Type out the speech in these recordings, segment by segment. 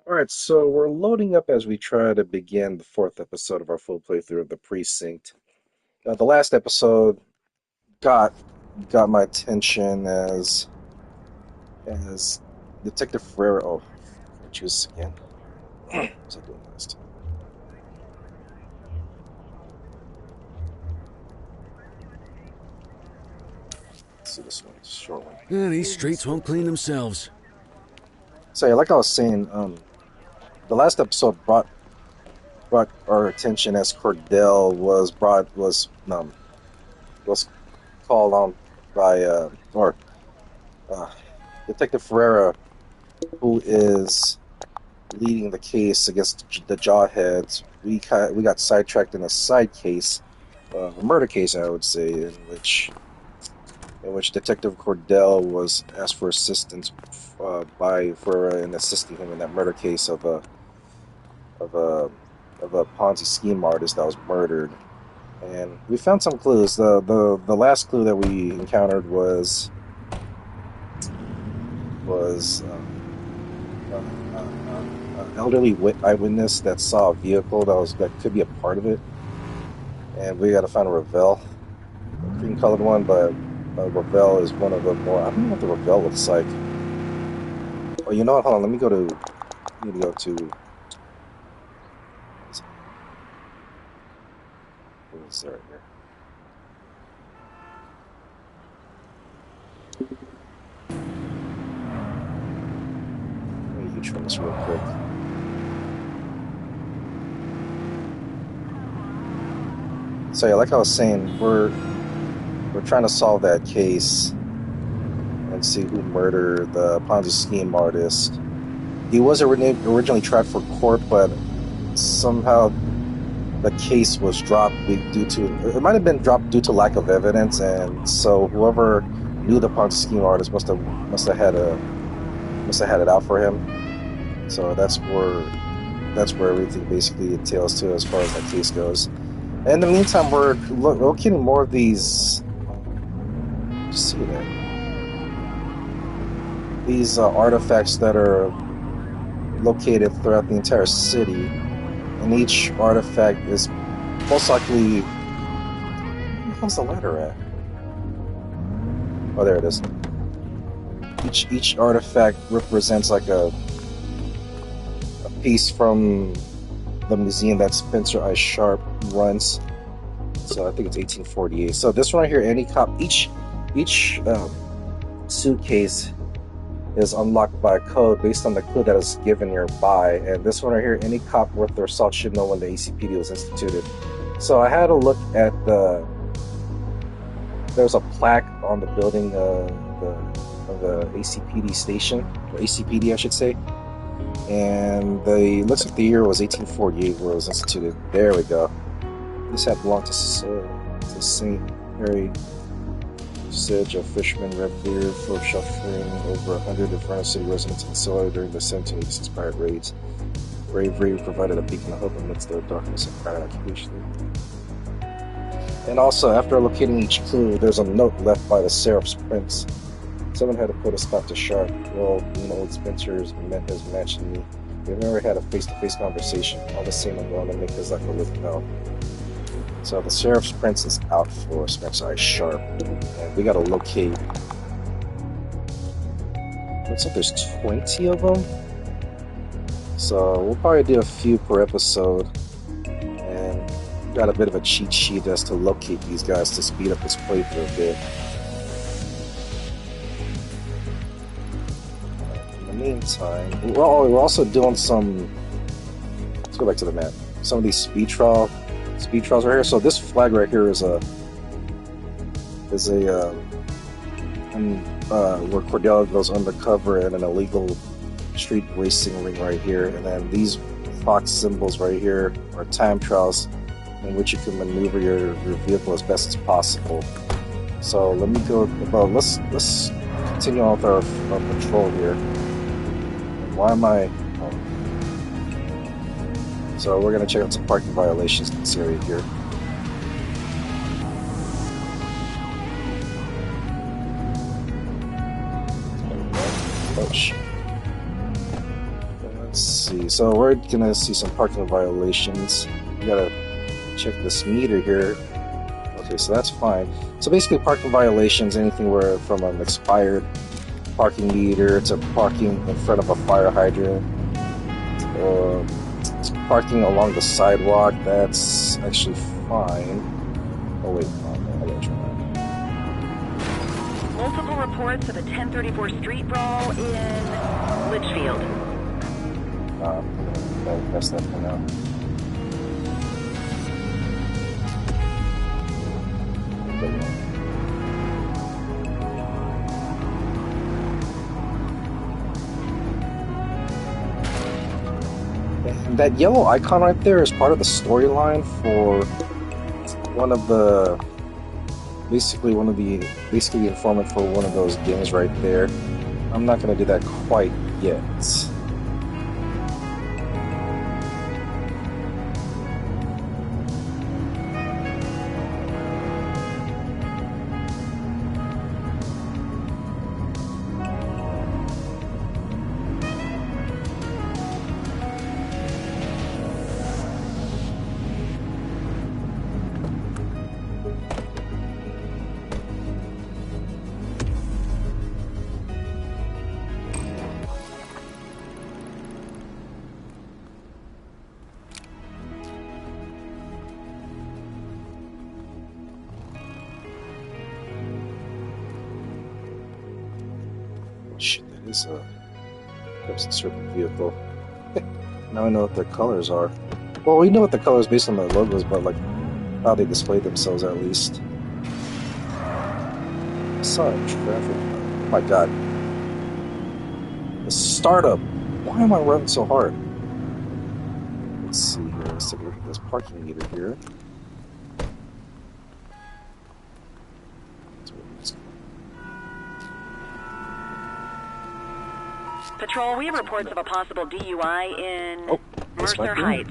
Alright, so we're loading up as we try to begin the fourth episode of our full playthrough of the Precinct. The last episode got got my attention as Detective Ferrera. Oh, I can't choose this again. What was I doing last time? Let's see this one, it's a short one. Yeah, these streets won't clean themselves. So, yeah, like I was saying, the last episode brought our attention as Cordell was called on by or uh, Detective Ferrera, who is leading the case against the Jawheads. We got sidetracked in a side case, a murder case, I would say, in which Detective Cordell was asked for assistance by Ferrera in assisting him in that murder case of a of a Ponzi scheme artist that was murdered. And we found some clues. The last clue that we encountered was elderly eyewitness that saw a vehicle that could be a part of it, and we got to find a Ravel, a cream colored one, but Ravel is one of the more. I don't know what the Ravel looks like. Oh, you know what? Hold on. Let me go to. I need to go to. What is there right here? Let me trim this real quick. So yeah, like I was saying, we're trying to solve that case and see who murdered the Ponzi scheme artist. He was originally tried for court, but somehow the case was dropped due to it might have been dropped due to lack of evidence, and so whoever knew the Ponzi scheme artist must have had it out for him. So that's where everything basically entails to as far as that case goes. In the meantime, we're locating more of these. Just see that these artifacts that are located throughout the entire city, and each artifact is most likely. Where's the ladder at? Oh, there it is. Each artifact represents like a piece from the museum that Spencer I. Sharp runs. So I think it's 1848. So this one right here, each suitcase is unlocked by a code based on the clue that is given nearby. And this one right here, any cop worth their salt should know when the ACPD was instituted. So I had a look at there's a plaque on the building of the ACPD station, or ACPD I should say. And looks like the year was 1848 where it was instituted. There we go. This had belonged to St. Mary Sidge, a fisherman, Redbeard, for sheltering over 100 Inferno City residents in the cellar during the 1786 pirate raids. Bravery provided a beacon of hope amidst their darkness and pirate occupation. And also, after locating each clue, there's a note left by the Seraph's Prince. Someone had to put a stop to Sharp. Well, old Spencer has mentioned me. We've never had a face-to-face conversation. All the same, I'm going to make his life a living hell. So the Seraph's Prince is out for Spencer I. Sharp. And we gotta locate. Looks like there's 20 of them. So we'll probably do a few per episode. And got a bit of a cheat sheet as to locate these guys to speed up this playthrough a bit. Meantime, we're also doing some. Let's go back to the map. Some of these speed trials right here. So this flag right here is where Cordell goes undercover in an illegal street racing ring right here, and then these fox symbols right here are time trials in which you can maneuver your vehicle as best as possible. So let me go. Well, let's continue on with our patrol here. Why am I? So we're gonna check out some parking violations in this area here. Oh shit. Let's see. see. So we're gonna see some parking violations. We gotta check this meter here. Okay, so that's fine. So basically, parking violations, anything where from an expired parking meter to parking in front of a fire hydrant, or parking along the sidewalk, that's actually fine. Oh wait, no, I gotta try that. Multiple reports of a 1034 street brawl in Litchfield. That's that for now. And that yellow icon right there is part of the storyline for one of the basically the informant for one of those games right there. I'm not gonna do that quite yet. Shit, that is a certain vehicle. Now I know what their colors are. Well, we know what the colors based on the logos, but like how they display themselves at least. Sorry, traffic. Oh my god. The startup. Why am I running so hard? Let's see here. Let's take a look at this parking meter here. Patrol, we have reports of a possible DUI in Mercer Heights.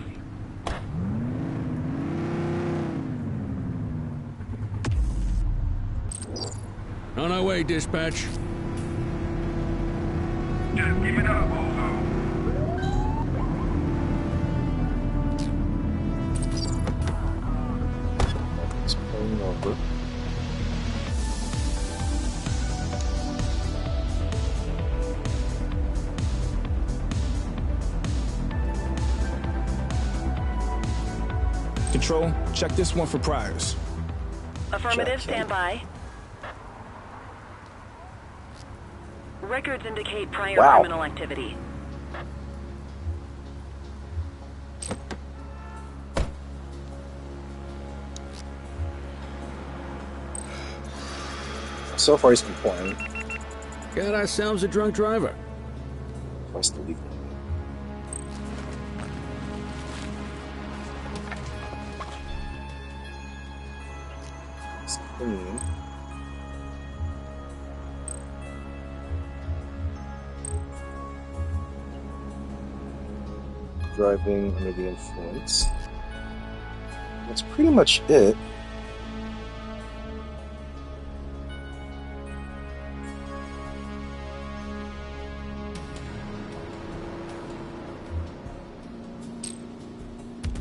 On our way, dispatch. Just give it up, Bozo. It's pulling over. Control, check this one for priors. Affirmative, stand by. Records indicate prior criminal activity. So far, he's compliant. Got ourselves a drunk driver. Plus the legal. It's clean. Driving under the influence. That's pretty much it.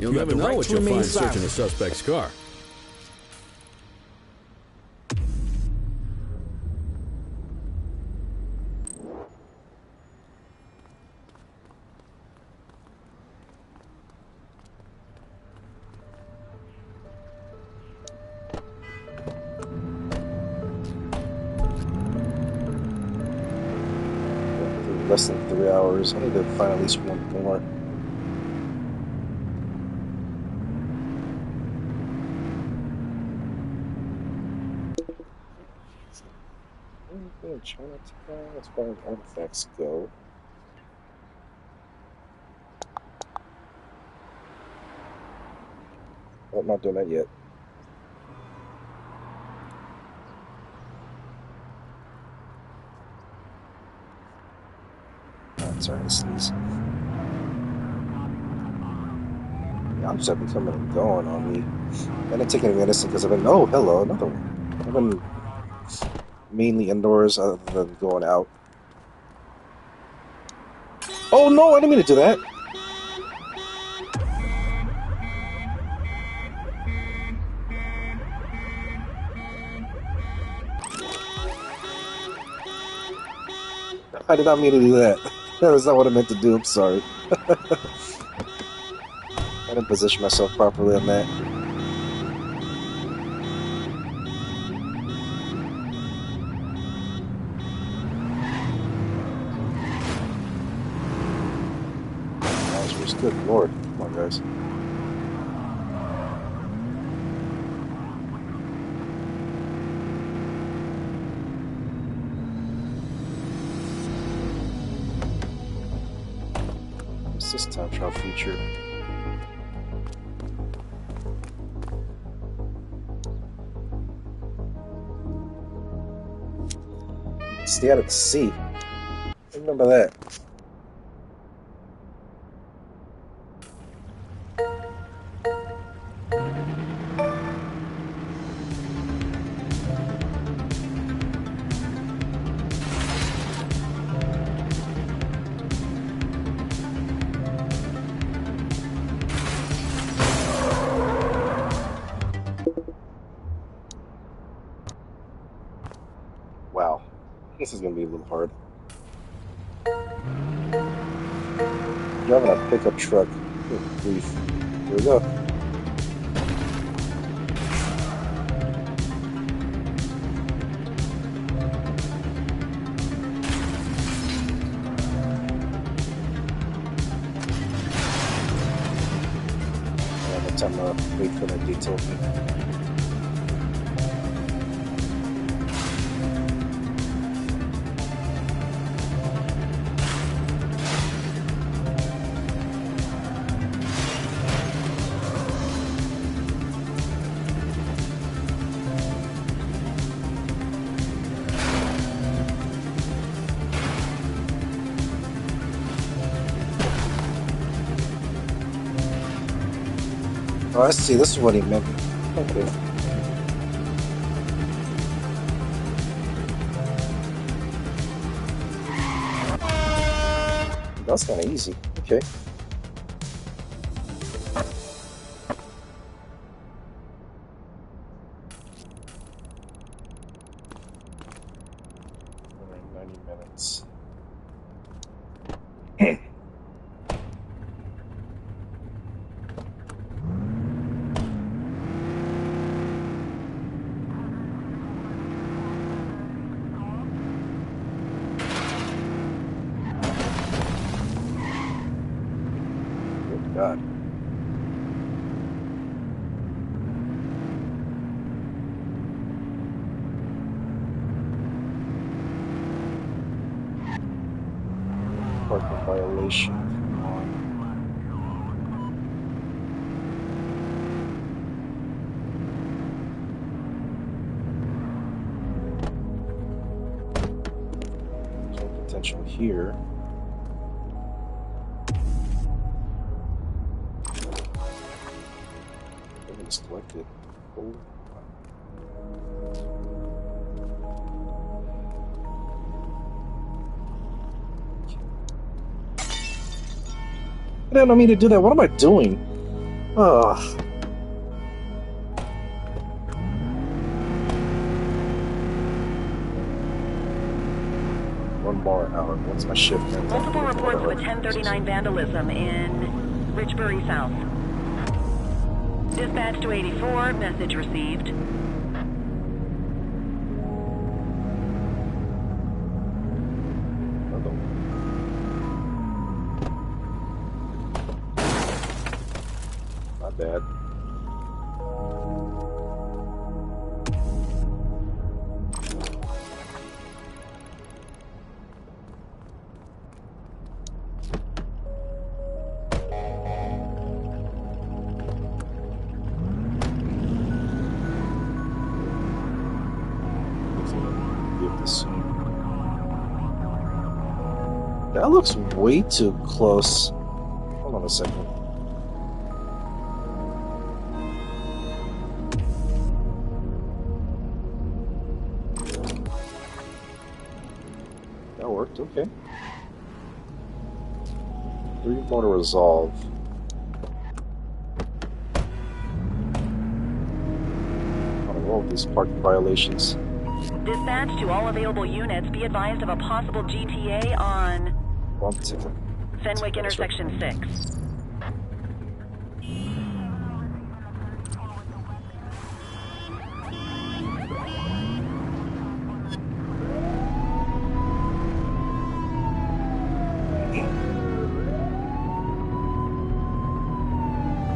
You'll You never have the know right what to you'll remain find searching silent. a suspect's car. Less than 3 hours. I need to find at least one more. Anything in Chinatown as far as artifacts go? Oh, I'm not doing that yet. Sorry to sneeze. Yeah, I'm just having coming and going on me. And it's taking me innocent because I've been, oh, hello, another one. I've been mainly indoors other than going out. Oh no, I didn't mean to do that. I did not mean to do that. That was not what I meant to do. I'm sorry. I didn't position myself properly on that. Good lord. Come on, guys. What's this time trial feature? Stay out at sea. Remember that. Wow. This is going to be a little hard. Driving a pickup truck. Good grief. Here we go. Time to wait for that detail. Oh, I see. This is what he meant. Okay. That's kind of easy. Okay. All right, 90 minutes. God. Parking violation. There's no potential here. Selected. Oh. I didn't mean to do that. What am I doing? Ugh. One more hour. What's my shift? Multiple reports of a 1039 vandalism in Richbury South. Dispatch to 84, message received. Not bad. That looks way too close. Hold on a second. That worked, okay. 3 more to resolve. On a roll with these parking violations. Dispatch to all available units. Be advised of a possible GTA on One ticket. Fenwick Intersection 6.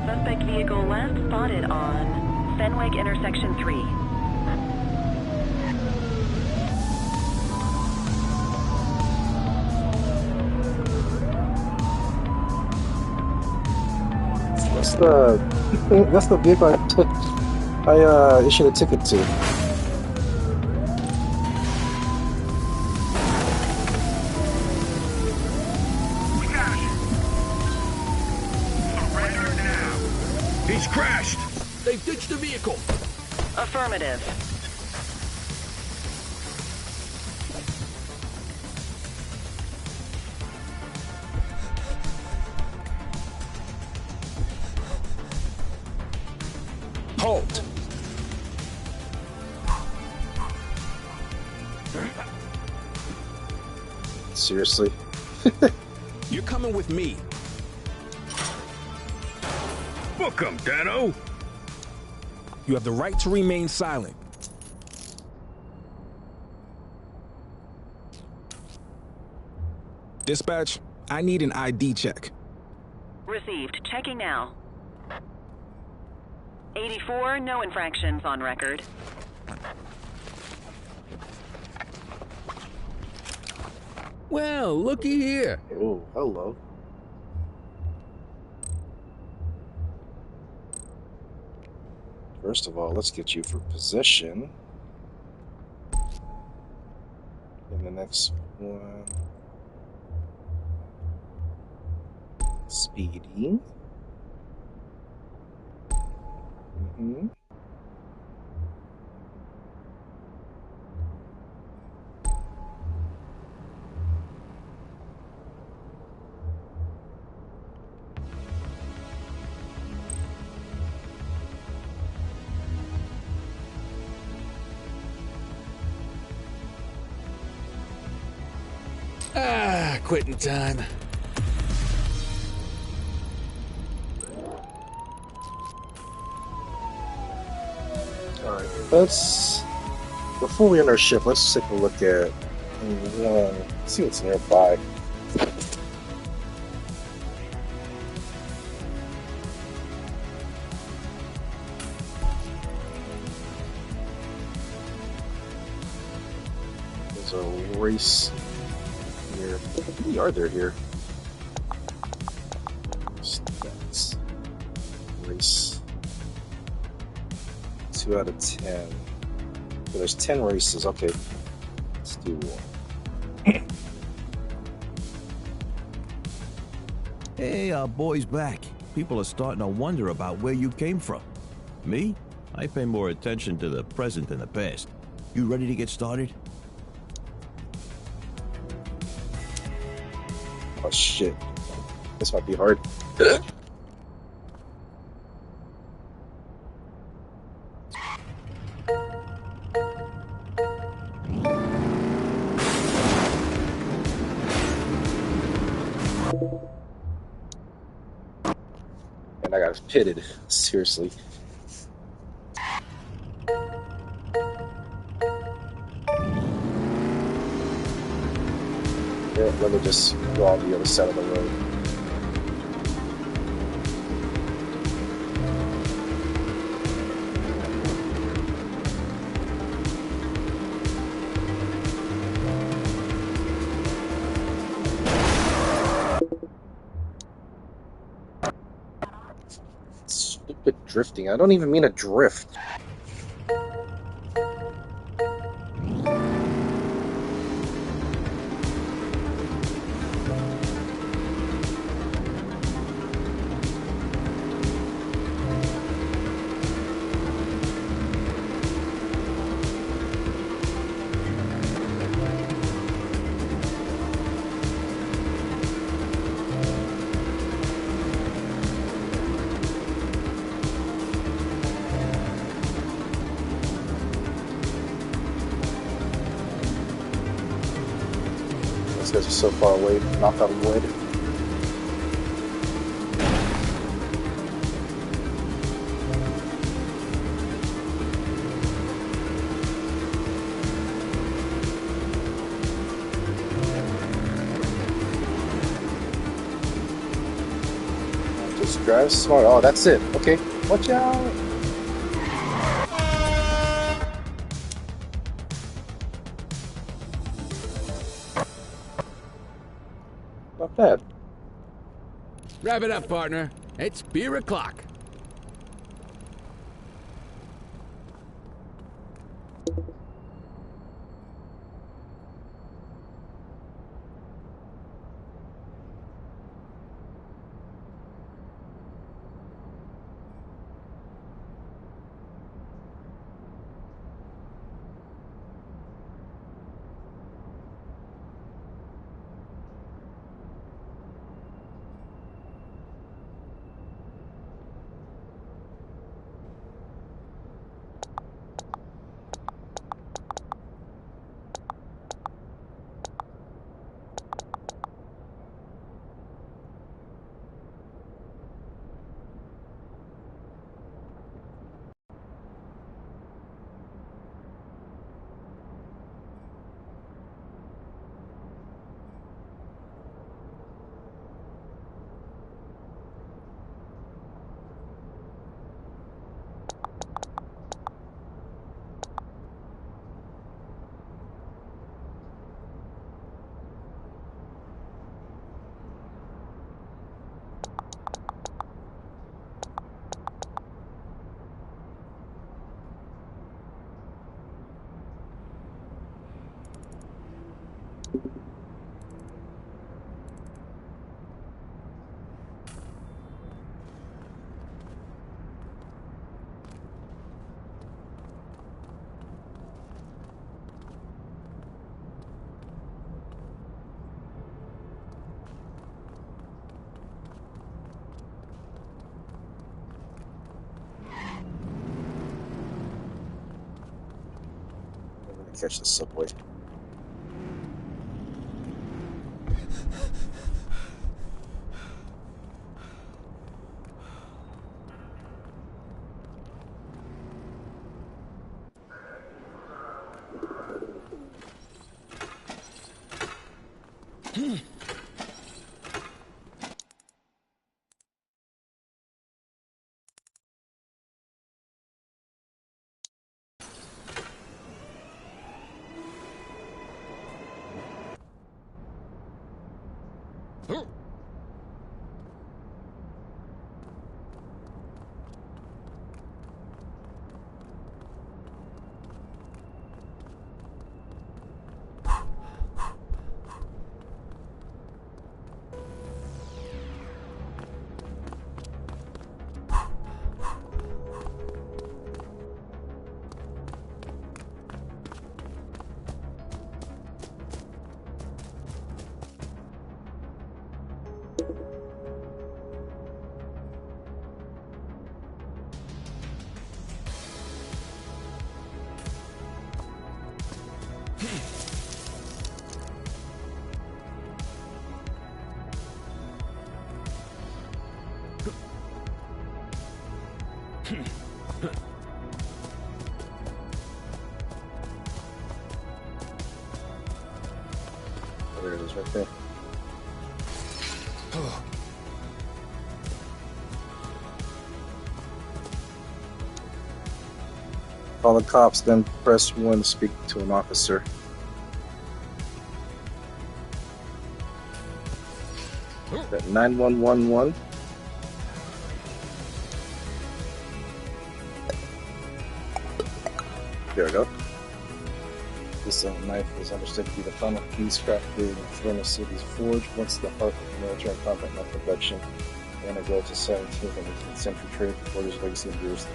Suspect vehicle last spotted on Fenwick Intersection 3. That's the vehicle I issued a ticket to. We got you. Surrender now. He's crashed! They've ditched the vehicle! Affirmative. Halt! Seriously? You're coming with me. Book him, Dano! You have the right to remain silent. Dispatch, I need an ID check. Received. Checking now. 84, no infractions on record. Well, looky here. Oh, hello. First of all, let's get you for position. And the next one, speeding. Mm-hmm. Quitting time. Alright, let's, before we end our shift, let's take a look at, see what's nearby. There's a race here. How many are there here? Stats. Race. 2 out of 10. So there's 10 races. Okay. Let's do one. Hey, our boy's back. People are starting to wonder about where you came from. Me? I pay more attention to the present than the past. You ready to get started? Oh shit. This might be hard. And I got pitted. Seriously. Yeah, let me just go on the other side of the road. Stupid drifting. I don't even mean to drift. These guys are so far away. Knock on wood. Just drive smart. Oh, that's it. Okay. Watch out. Not bad. Wrap it up, partner. It's beer o'clock. I'm gonna catch the subway. There it is, right there. Call the cops, then press 1 to speak to an officer. That 9111. There we go. This knife is understood to be the final piece crafted in Ferrera City's forge. Once the heart of military and combat knife production, and it goes to 17th and 18th century trade, forges legacy endures.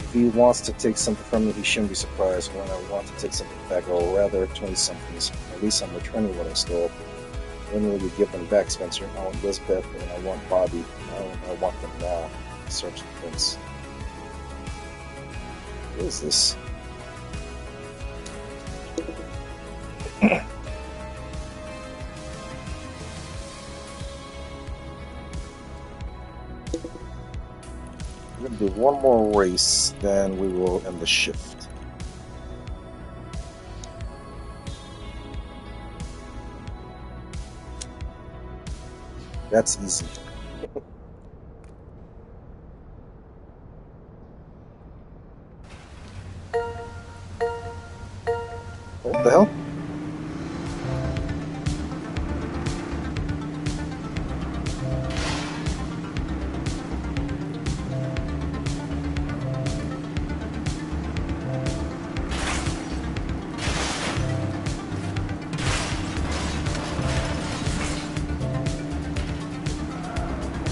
If he wants to take something from me, he shouldn't be surprised when I want to take something back, or rather 20-somethings. At least I'm returning what I stole. When will you give them back, Spencer? I want Lisbeth and I want Bobby. I want them now. Search the prince. What is this? We're gonna do one more race, then we will end the shift. That's easy. What the hell?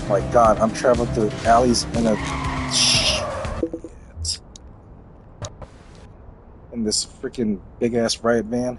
Oh my god, I'm traveling through alleys in a shit. In this freaking big ass riot van.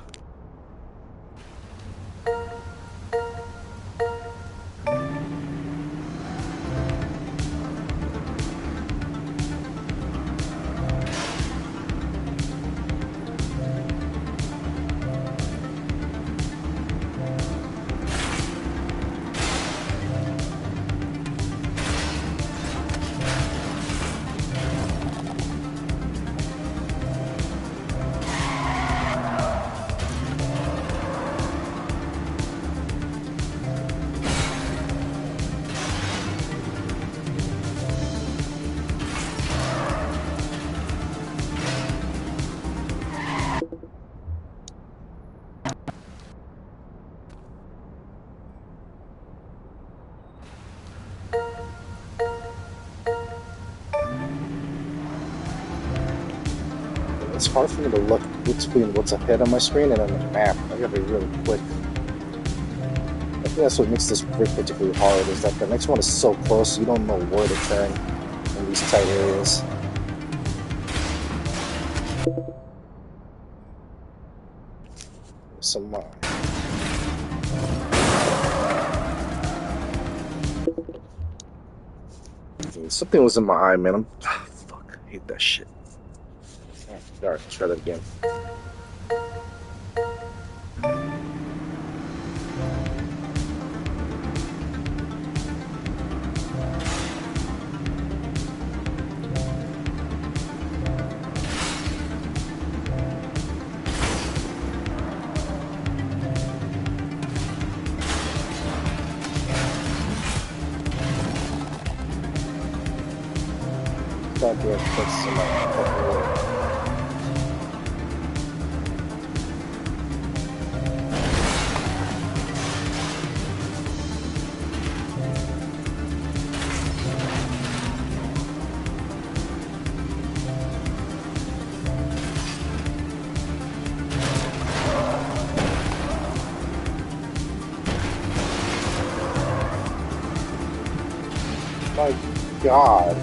It's hard for me to look between what's ahead on my screen and on the map. I gotta be really quick. I think that's what makes this rig particularly hard, is that the next one is so close, you don't know where to turn in these tight areas. Some something was in my eye, man. Fuck, I hate that shit. Alright, let's try that again. Thought there was some my god.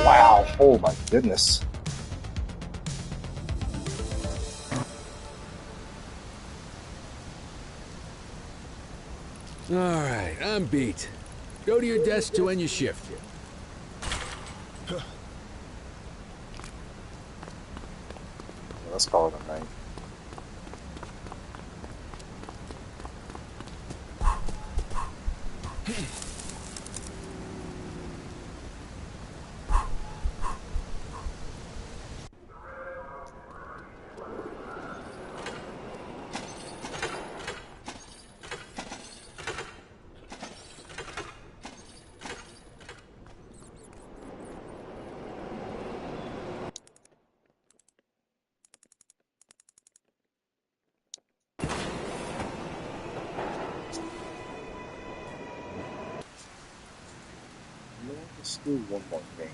Wow, oh my goodness. All right, I'm beat. Go to your desk to end your shift. Let's call it a night. Let's do one more thing.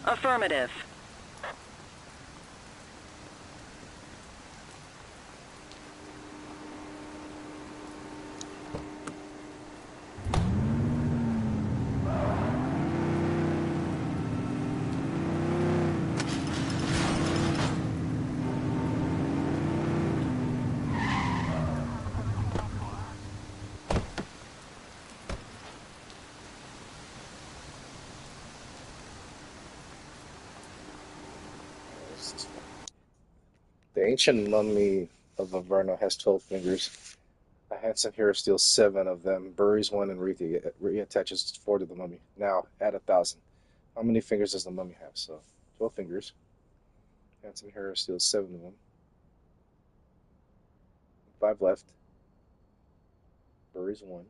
Affirmative. The ancient mummy of Averno has 12 fingers. A handsome hero steals 7 of them, buries one, and reattaches 4 to the mummy. Now, add 1,000. How many fingers does the mummy have? So, 12 fingers. Handsome hero steals 7 of them. 5 left. Buries 1.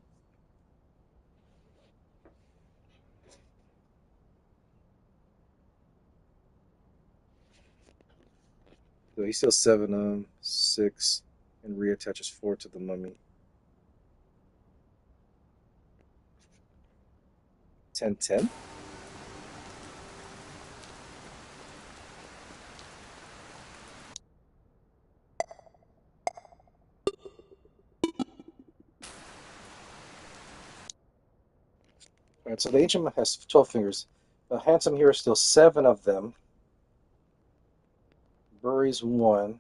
So he steals 7 of them, 6, and reattaches 4 to the mummy. 10, 10? Alright, so the ancient man has 12 fingers. The handsome hero steals 7 of them, buries 1,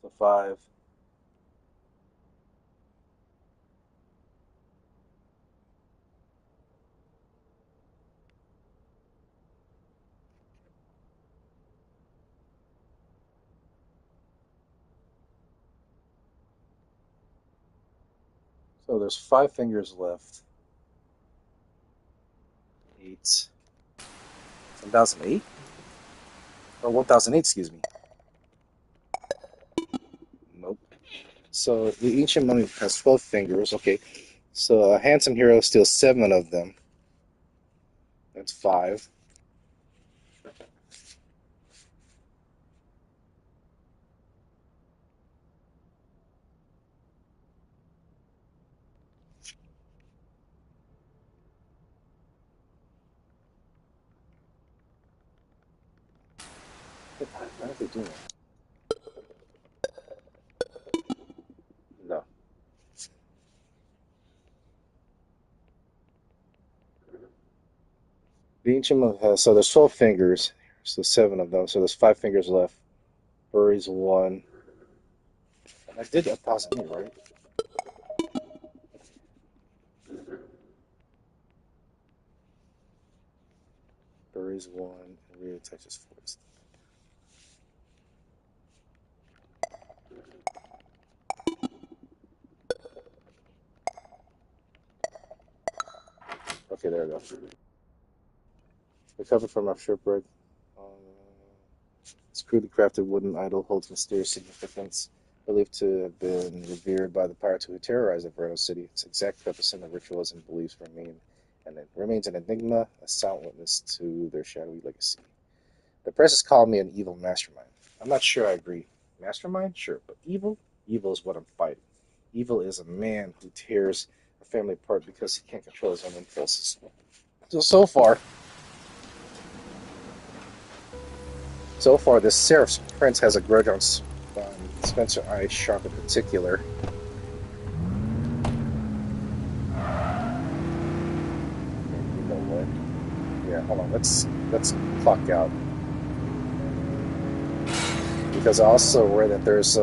so 5. So there's 5 fingers left. 8. 1008? Or 1008, excuse me. Nope. So the ancient mummy has 12 fingers. Okay. So a handsome hero steals 7 of them. That's 5. How did they do that? No. The ancient mummy has, so there's 12 fingers. So 7 of them. So there's 5 fingers left. Buries 1. I did 1,008, right? Buries 1 and reattaches 4. Okay, there we go. Recovered from our shipwreck. Uh, This crudely crafted wooden idol holds mysterious significance, believed to have been revered by the pirates who terrorized the Verno city. Its exact purpose and the rituals and beliefs remain, and it remains an enigma, a silent witness to their shadowy legacy. The press has called me an evil mastermind. I'm not sure I agree. Mastermind? Sure, but evil? Evil is what I'm fighting. Evil is a man who tears a family apart because he can't control his own impulses. So far, this Seraph's prince has a grudge on Spencer I. Sharp in particular. You know what? Yeah, hold on. Let's clock out because I also read that there's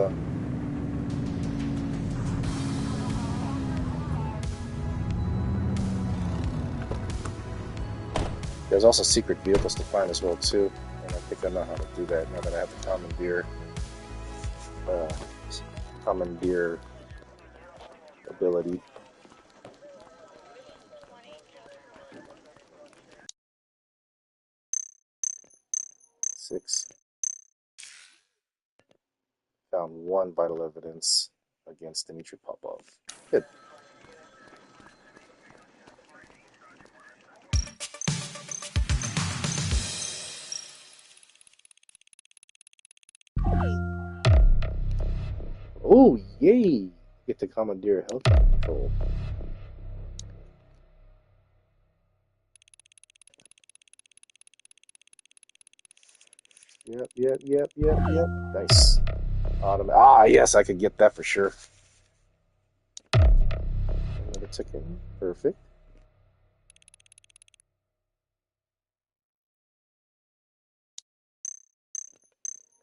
also secret vehicles to find as well too, and I think I know how to do that now that I have the commandeer ability. 6. Found 1 vital evidence. against Dmitry Popov. Good. Oh, yay! Get to commandeer helicopter patrol. Yep. Nice. Yes, I could get that for sure. Another ticket. Perfect.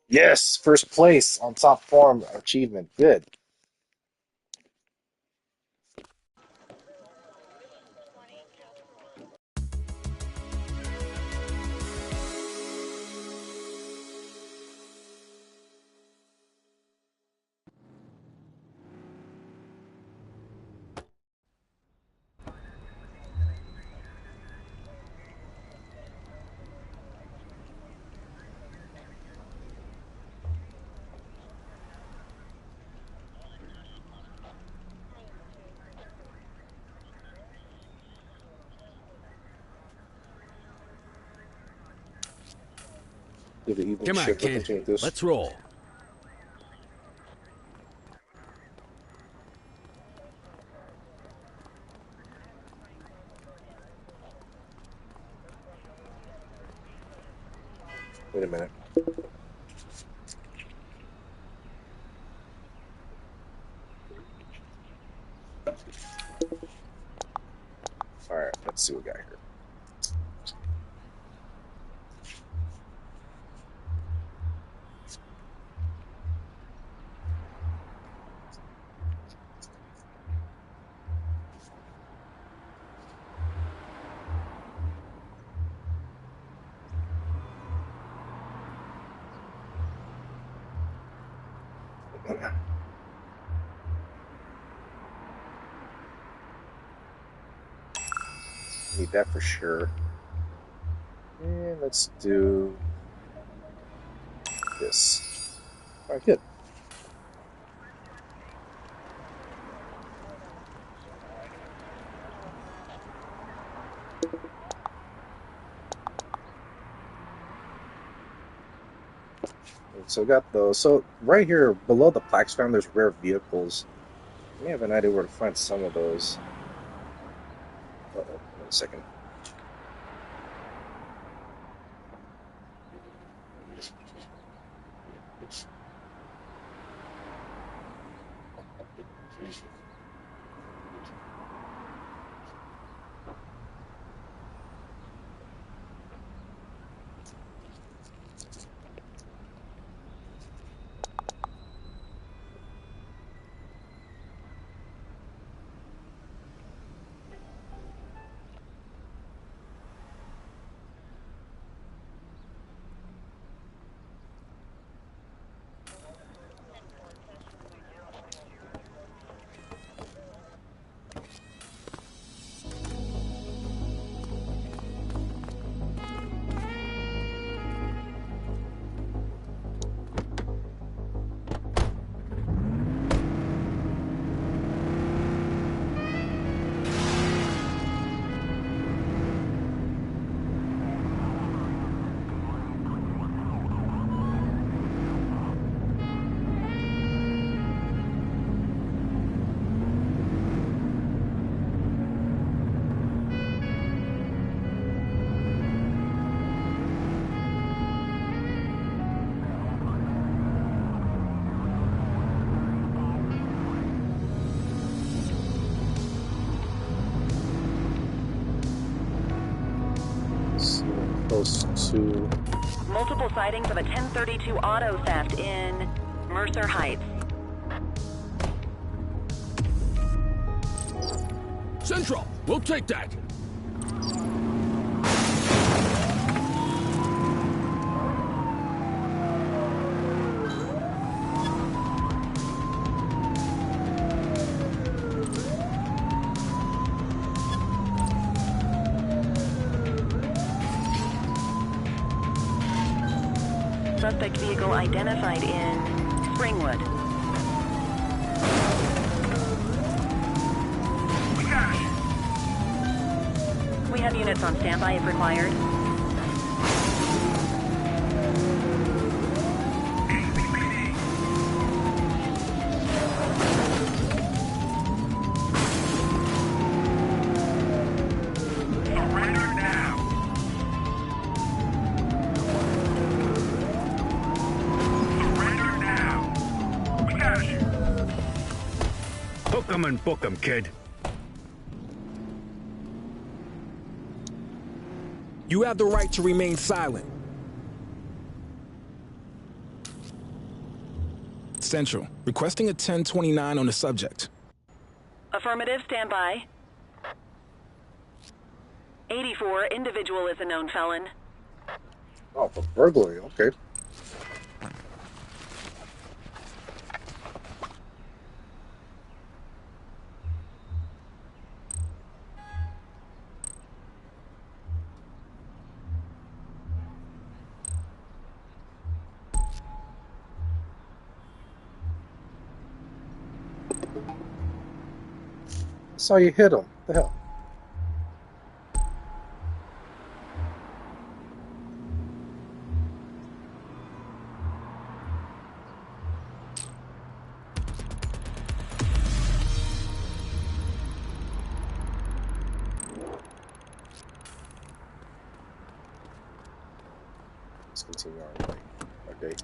Yes, first place on top form achievement. Good. Give the evening Come on, shift. We'll kid. continue this. Let's roll. Wait a minute. All right, let's see what we got here. Need that for sure. And let's do this. All right, good. So got those. So right here below the plaques found, there's rare vehicles. I may have an idea where to find some of those. Wait a second. Close to Multiple sightings of a 1032 auto theft in Mercer Heights. Central, we'll take that. Suspect vehicle identified in Springwood. We have units on standby if required. Surrender now. Surrender now. We got you. Hook 'em and book 'em, kid. You have the right to remain silent. Central, requesting a 1029 on the subject. Affirmative, standby. 84, individual is a known felon. Oh, for burglary, okay. Saw you hit him. What the hell? Let's continue our way. Okay.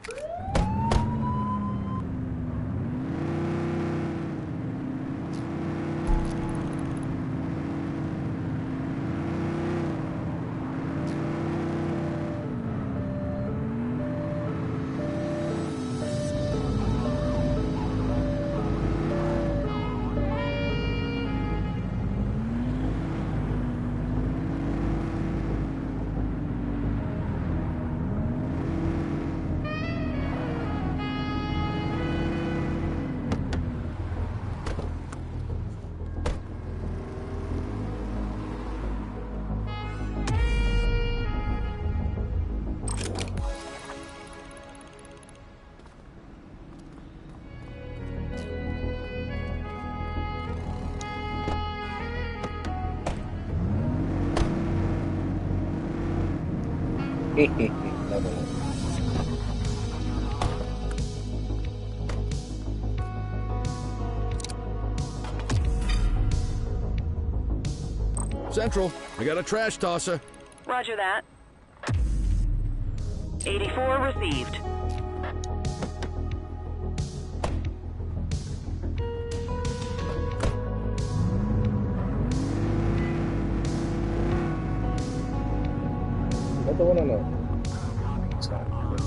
Another one. Central, I got a trash tosser. Roger that. 84 received. Another one or no? It's not good.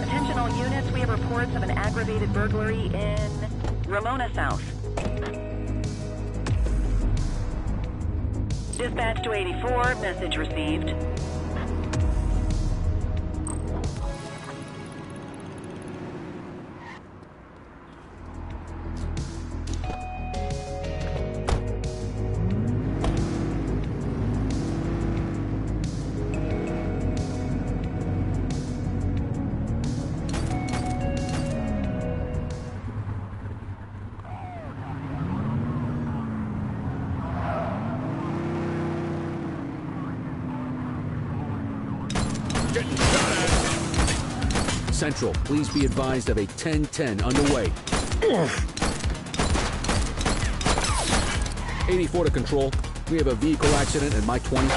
Attention all units, we have reports of an aggravated burglary in Ramona South. Dispatch to 84, message received. Getting shot at. Central, please be advised of a 10-10 underway. 84 to control. We have a vehicle accident at my 20.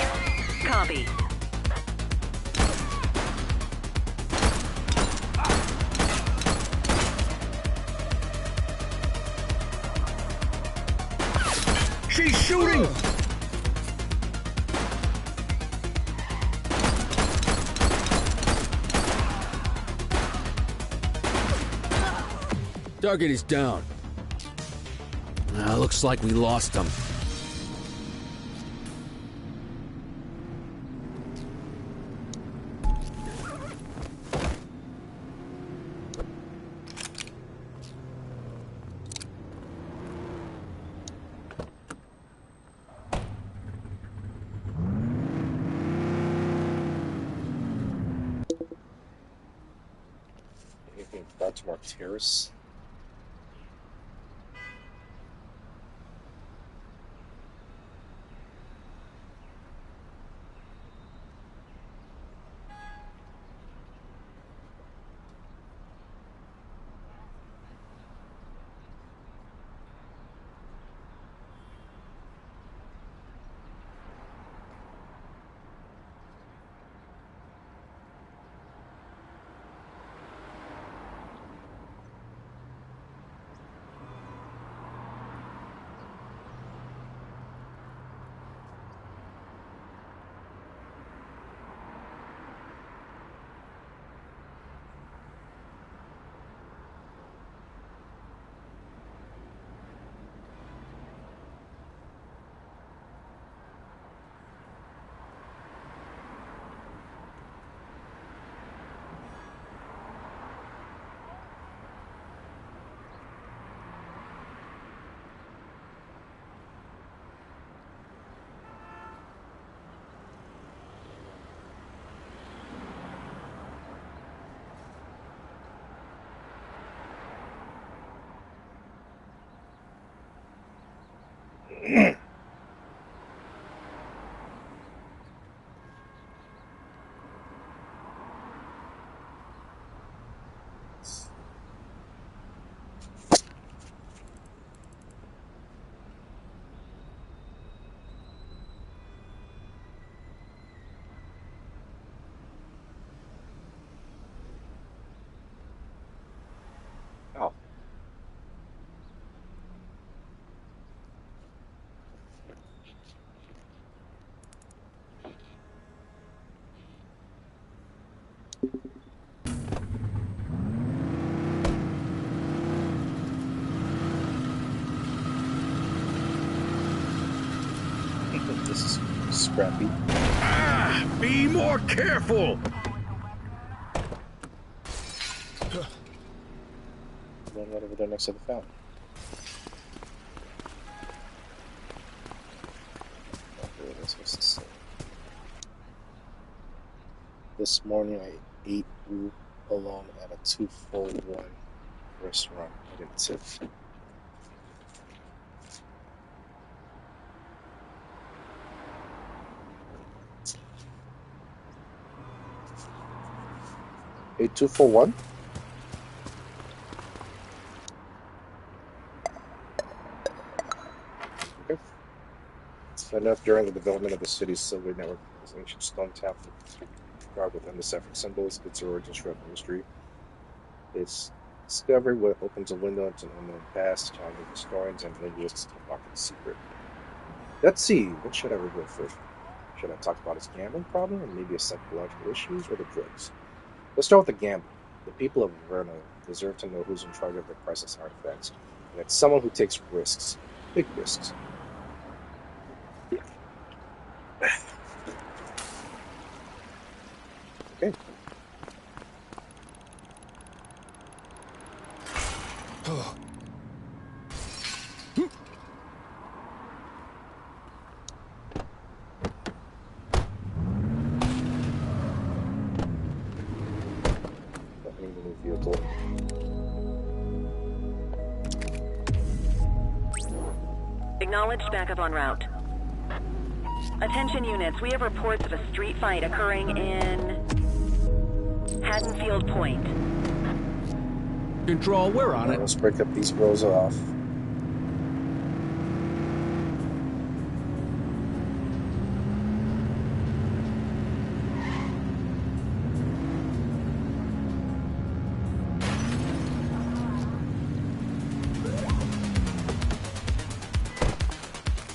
Copy. She's shooting! Target is down. Looks like we lost him. Anything Baltimore Terrace? Oh. This is scrappy. Ah! Be more careful! One right over there next to the fountain. Okay, that's what's this say. This morning I ate alone at a 241 restaurant. I didn't tip. A 241? Okay. Set up during the development of the city's subway network. This ancient stone temple carved with undeciphered symbols. Its origins throughout the mystery. Its discovery what opens a window into an unknown past, challenging historians and linguists to unlock its secret. Let's see, what should I reveal first? Should I talk about his gambling problem, or maybe his psychological issues, or the drugs? Let's start with the gambling. The people of Verona deserve to know who's in charge of their priceless artifacts, and it's someone who takes risks, big risks. Okay. Opening the new vehicle. Acknowledged backup en route. Attention units, we have reports of a street fight occurring in Haddonfield Point. Control, we're on it. Let's break up these bros off.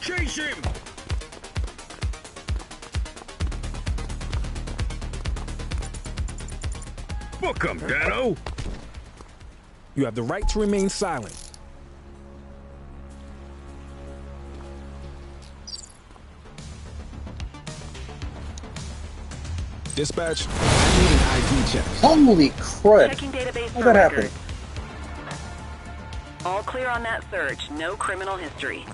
Chase him! Book him, Dano! You have the right to remain silent. Dispatch, I need an ID check. Holy crud! Checking database How'd for that happen? records. All clear on that search. No criminal history.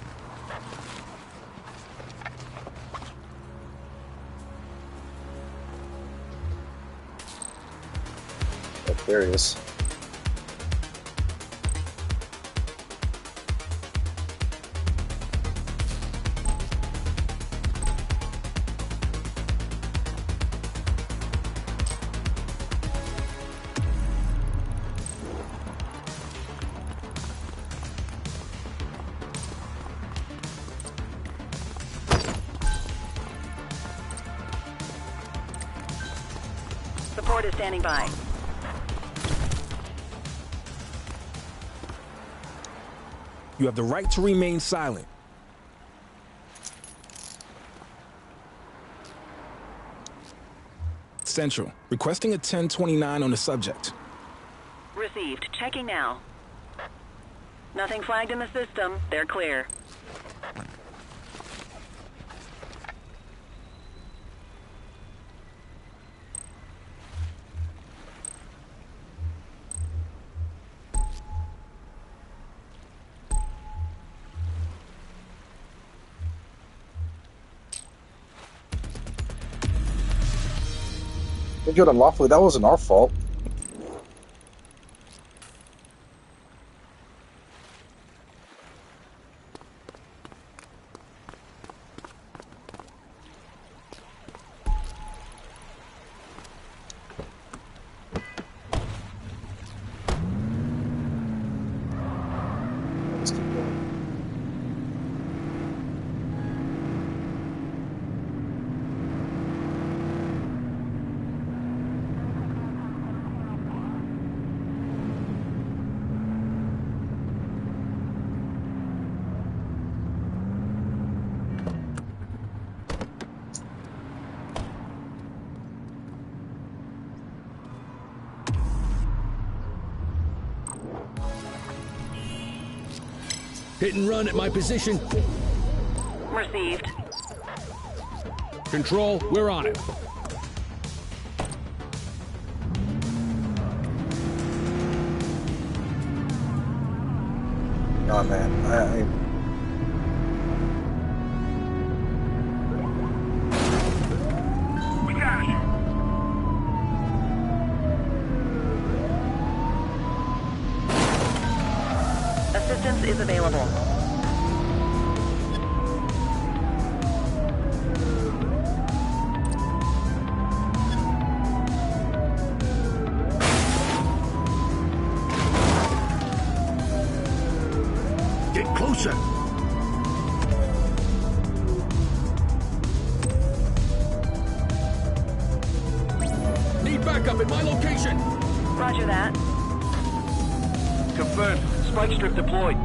Oh, there he is. Support is standing by. You have the right to remain silent. Central, requesting a 1029 on the subject. Received. Checking now. Nothing flagged in the system. They're clear. We do it unlawfully. That wasn't our fault. Let's keep going. Hit and run at my position. Received. Control, we're on it. Oh man, We got you. Assistance is available. Get closer. Need backup at my location. Roger that. Confirmed. Spike strip deployed.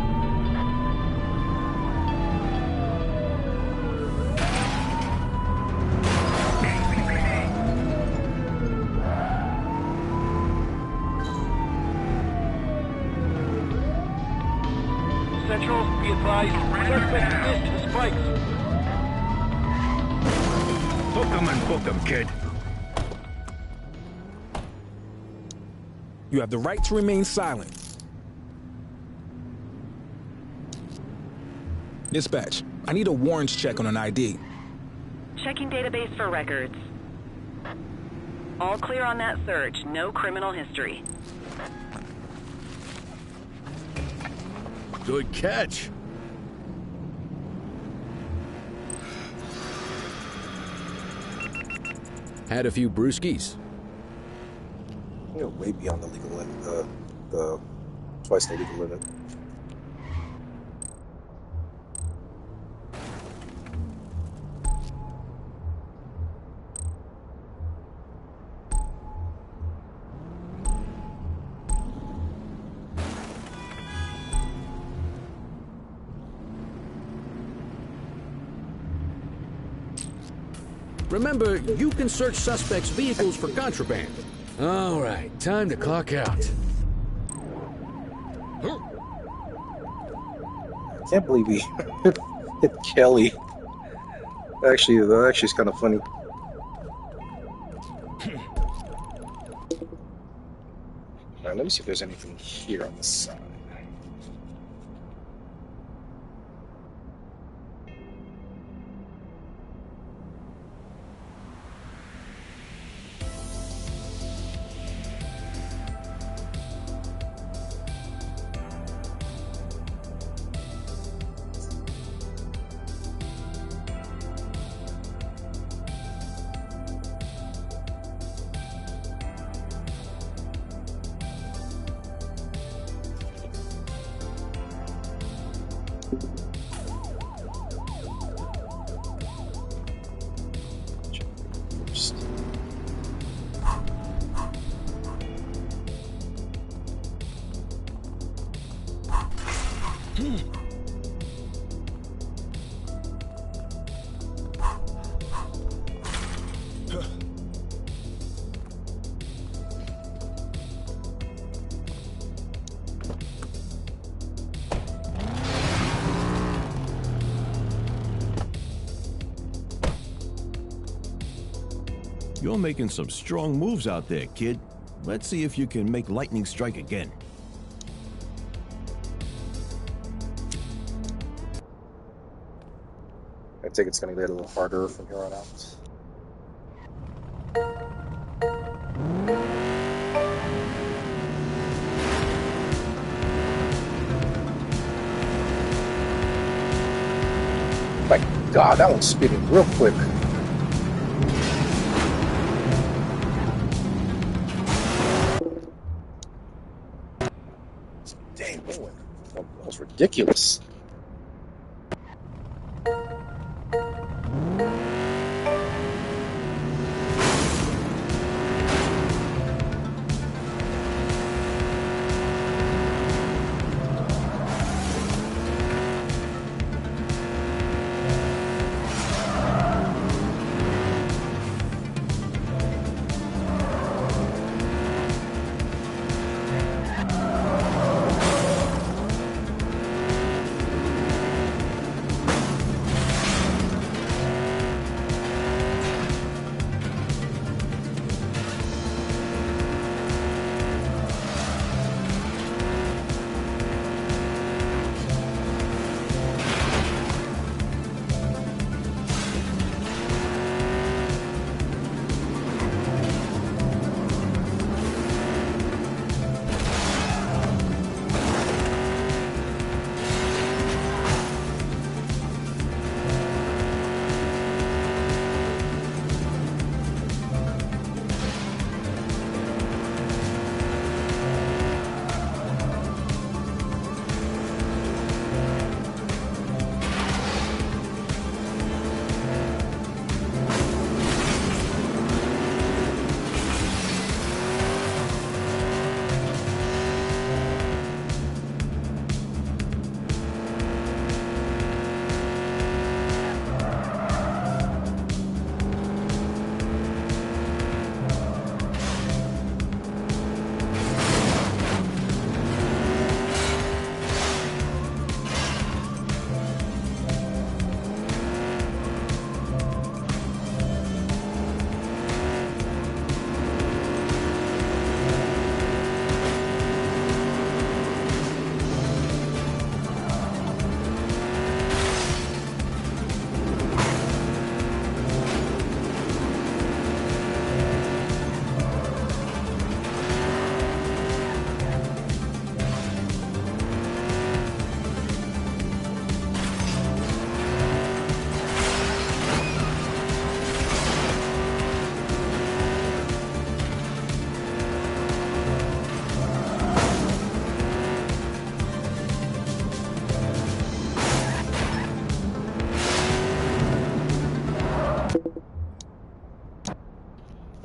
Central, be advised. Suspect missed the spikes. Hook 'em and book 'em, kid. You have the right to remain silent. Dispatch, I need a warrants check on an ID. Checking database for records. All clear on that search. No criminal history. Good catch. Had a few brewskis. you're way beyond the legal limit. The twice the legal limit. Remember, you can search suspects' vehicles for contraband. All right, time to clock out. I can't believe he hit Kelly. Actually, it's kind of funny. Alright, let me see if there's anything here on the side. First. You're making some strong moves out there, kid. Let's see if you can make lightning strike again. I think it's going to get a little harder from here on out. My God, that one's speeding real quick. Dang, that was ridiculous.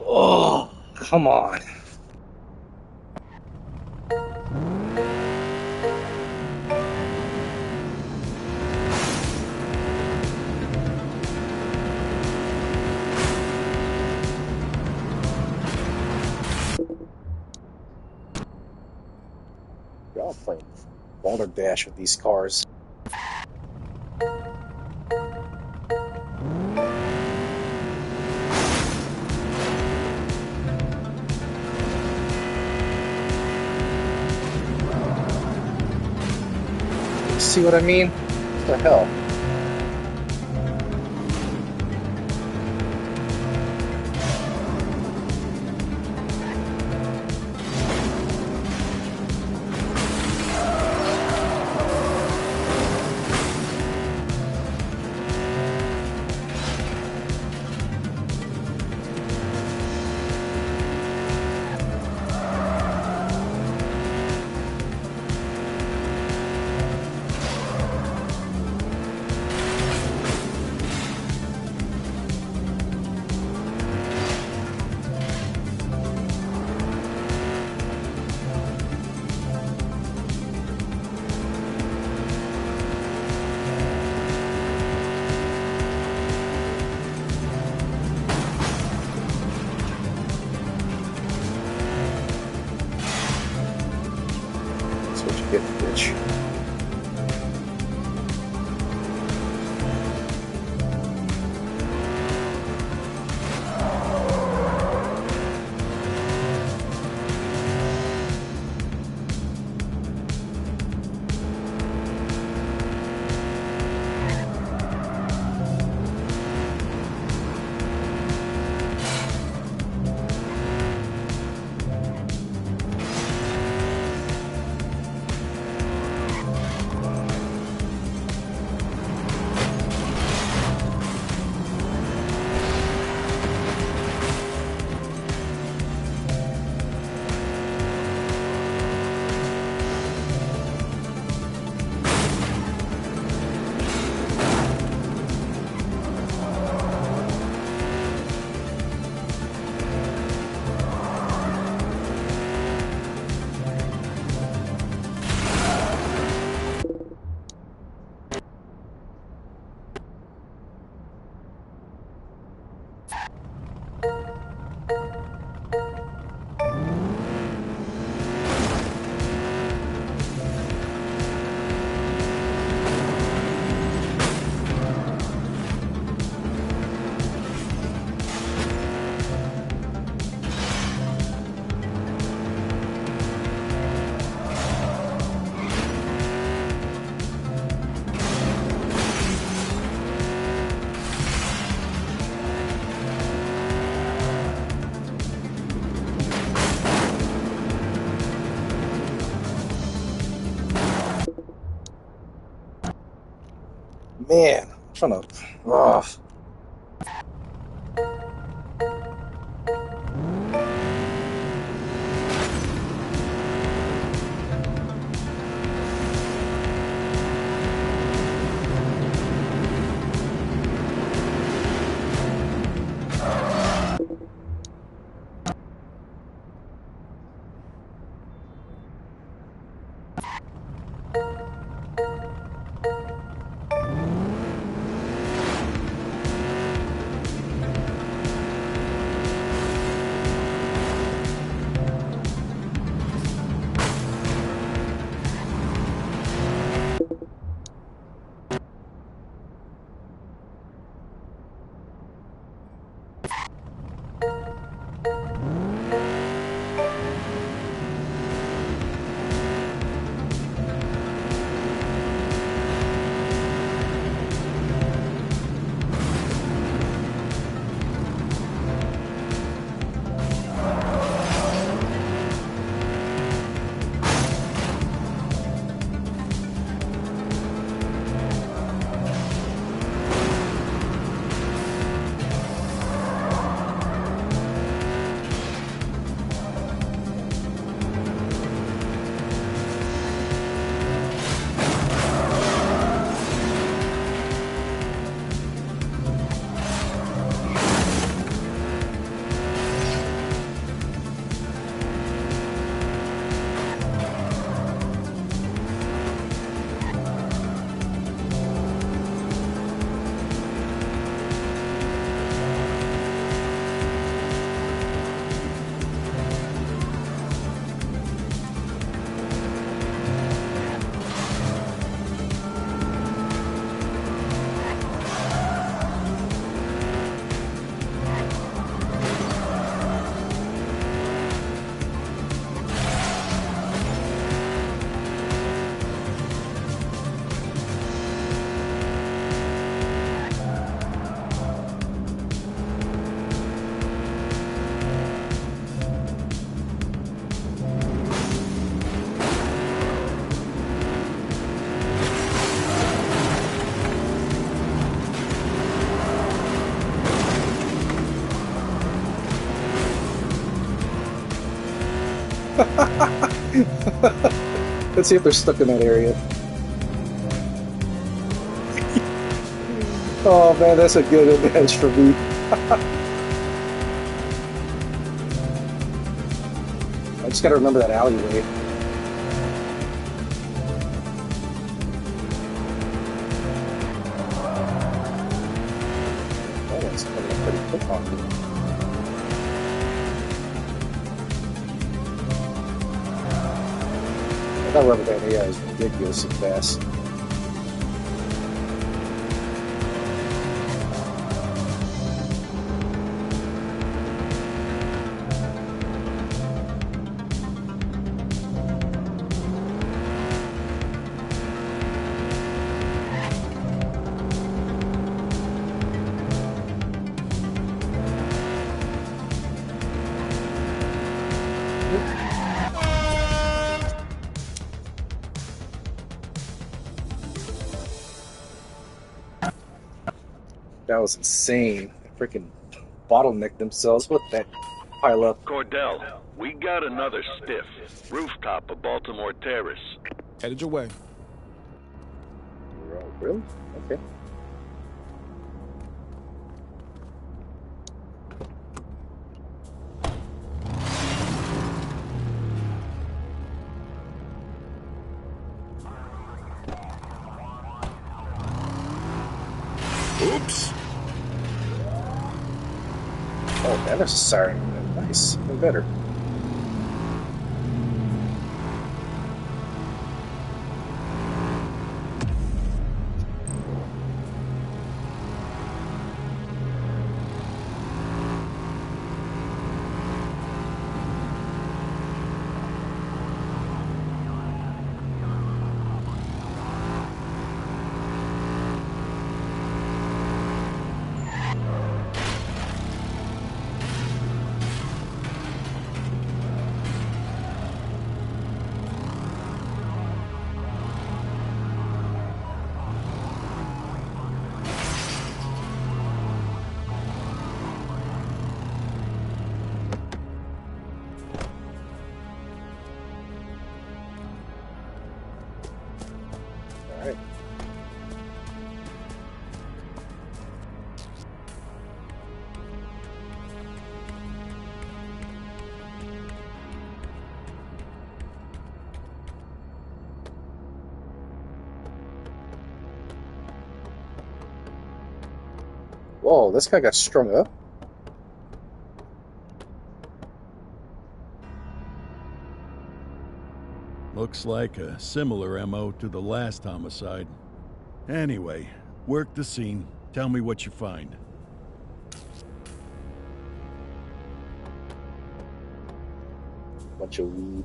Oh, come on. Y'all playing balderdash with these cars. See what I mean? What the hell? much. Man, I'm trying to. Ugh. Let's see if they're stuck in that area. Oh man, that's a good advantage for me. I just gotta remember that alleyway. That one's coming up pretty quick on me. That rubber band AI is ridiculously fast. That was insane. They freaking bottlenecked themselves with that pile up. Cordell, we got another stiff. Rooftop of Baltimore Terrace. Headed your way. Oh, really? Okay. Oops. Oh, man, there's a siren. Nice. Even better. Alright. Whoa, this guy got strung up. Looks like a similar MO to the last homicide. Anyway, work the scene. Tell me what you find. Bunch of weed.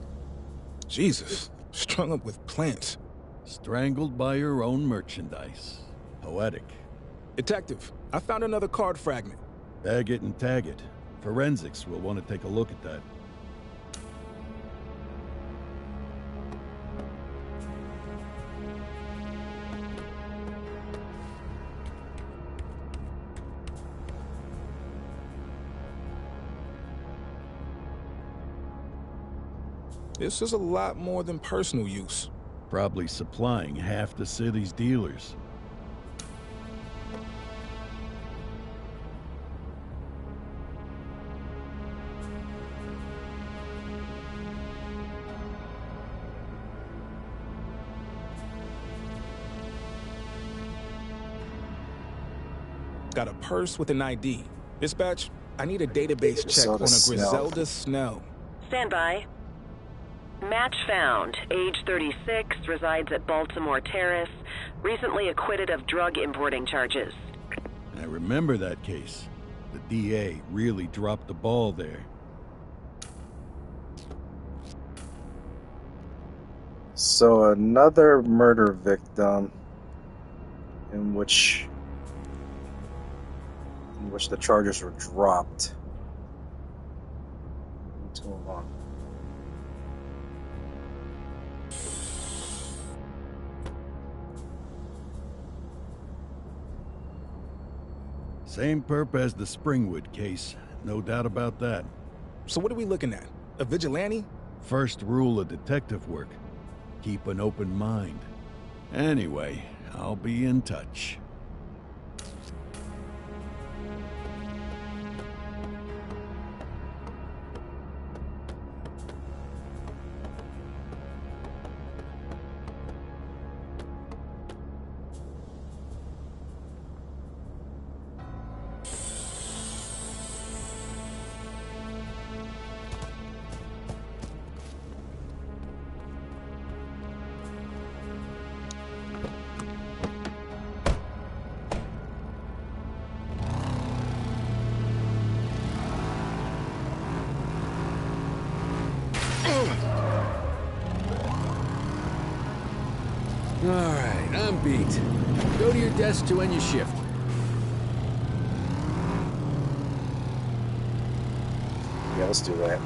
Jesus. Strung up with plants. Strangled by your own merchandise. Poetic. Detective, I found another card fragment. Bag it and tag it. Forensics will want to take a look at that. This is a lot more than personal use. Probably supplying half the city's dealers. Got a purse with an ID. Dispatch, I need a database check on a Griselda Griselda Snell. Stand by. Match found. Age 36, resides at Baltimore Terrace. Recently acquitted of drug importing charges. I remember that case. The DA really dropped the ball there. So another murder victim in which the charges were dropped. Let's move on. Same perp as the Springwood case. No doubt about that. So what are we looking at? A vigilante? First rule of detective work. Keep an open mind. Anyway, I'll be in touch. Alright, I'm beat. Go to your desk to end your shift. Yeah, let's do that.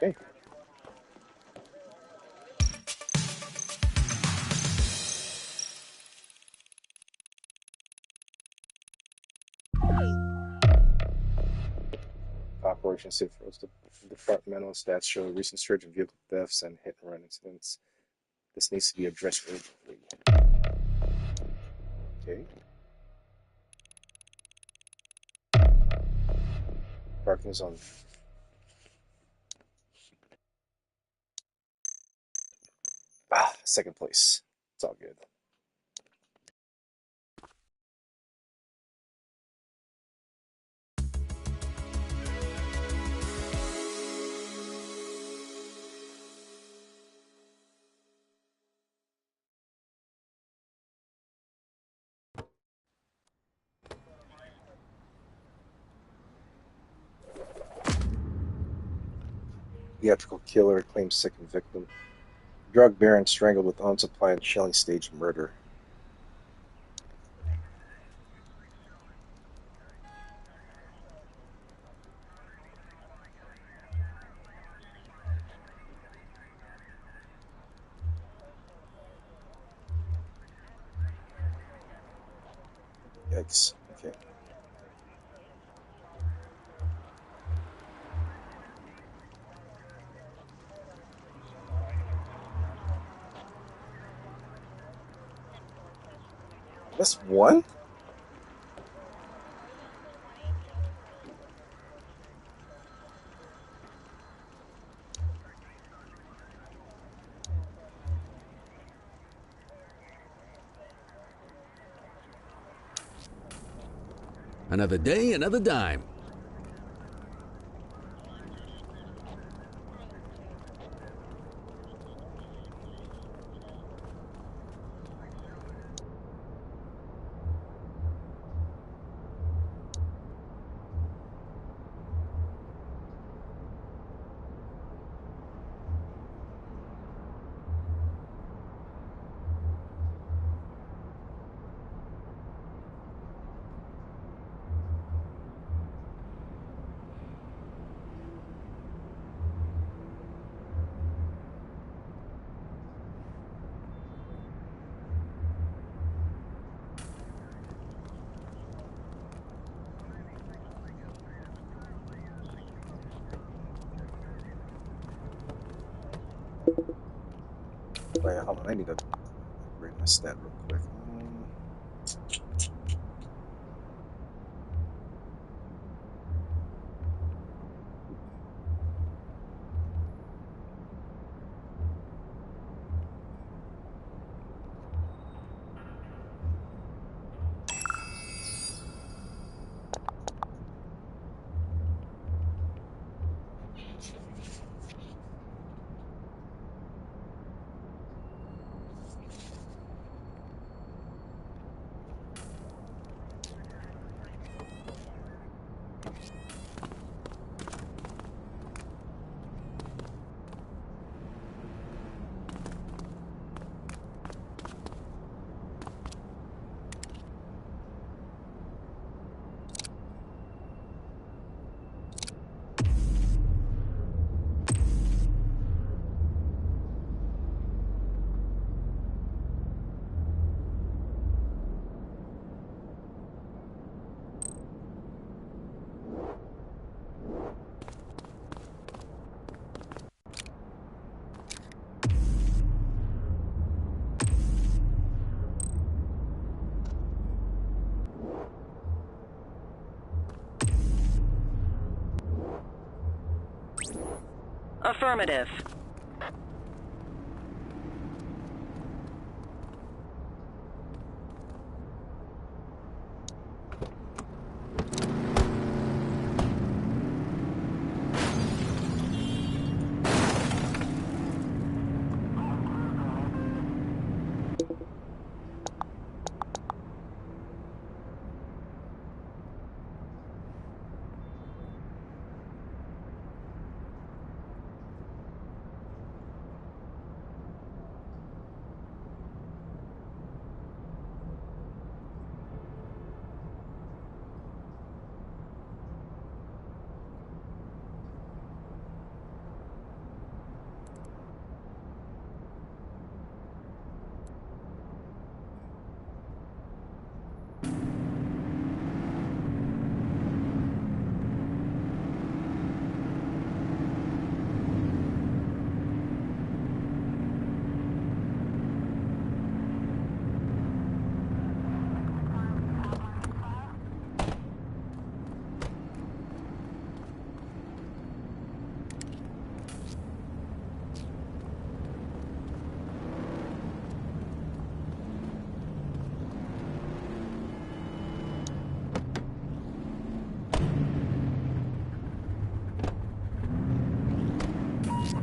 Okay. Operation Safe Roads. The departmental stats show a recent surge in vehicle thefts and hit and run incidents. This needs to be addressed urgently. Okay. Parking zone. Second place. It's all good. Theatrical Killer claims second victim. Drug baron strangled with unsupplied shelling stage murder. Yikes. Okay. That's one? Another day, another dime. Wait, hold on. I need to upgrade my stat real quick. Affirmative.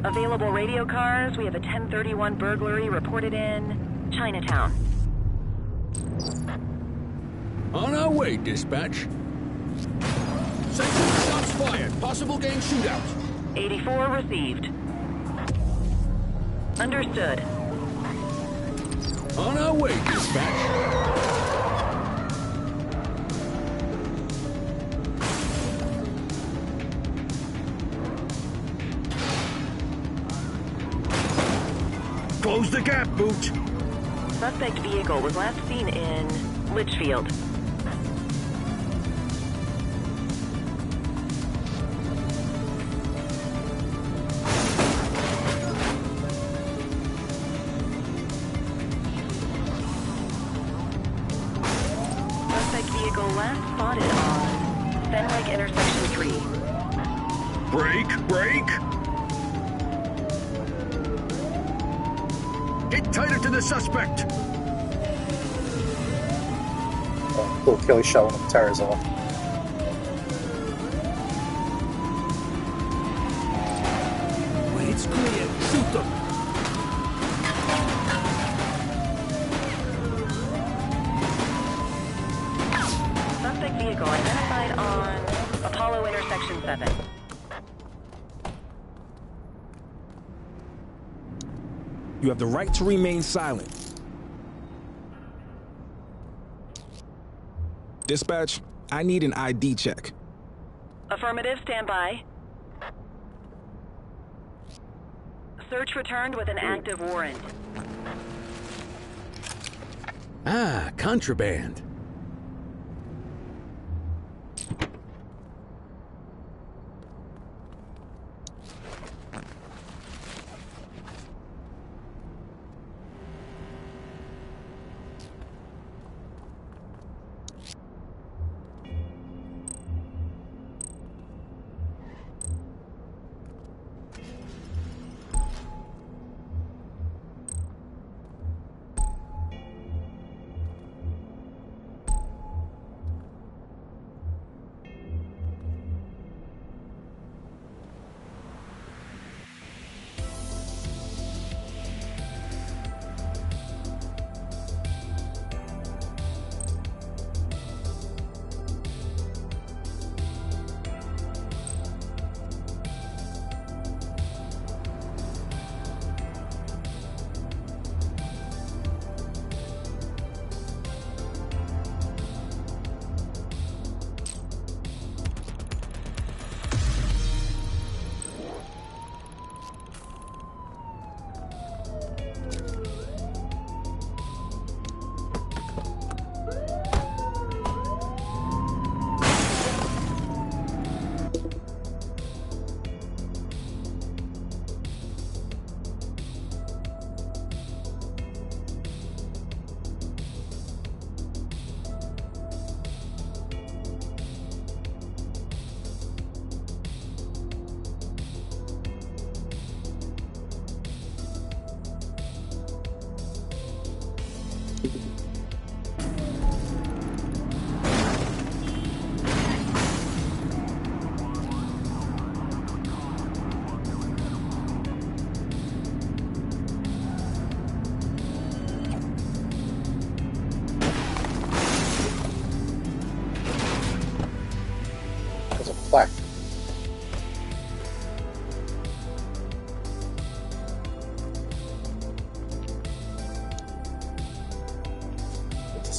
Available radio cars. We have a 1031 burglary reported in Chinatown. On our way, dispatch. Sentry shots fired. Possible gang shootout. 84 received. Understood. On our way, dispatch. Close the gap, Booch! Suspect vehicle was last seen in Litchfield. Suspect vehicle last spotted on Fenwick Intersection 3. Brake! Get tighter to the suspect! Oh, cool. Kelly shot one of the tires off. When it's clear, shoot them. Suspect vehicle identified on Apollo Intersection 7. You have the right to remain silent. Dispatch, I need an ID check. Affirmative, stand by. Search returned with an active warrant. Ah, contraband.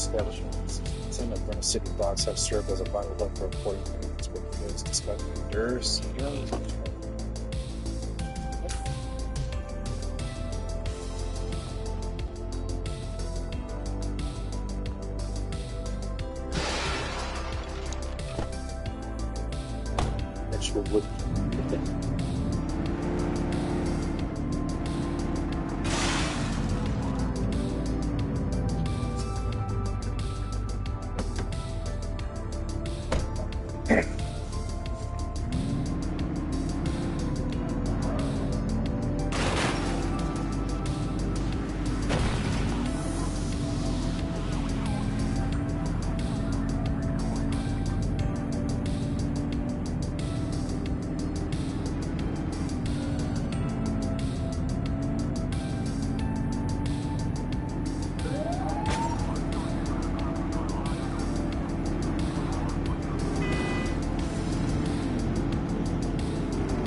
establishments. Some of Burner City blocks have served as a vital hub for reporting communities with goods despite the endurance. Extra wood.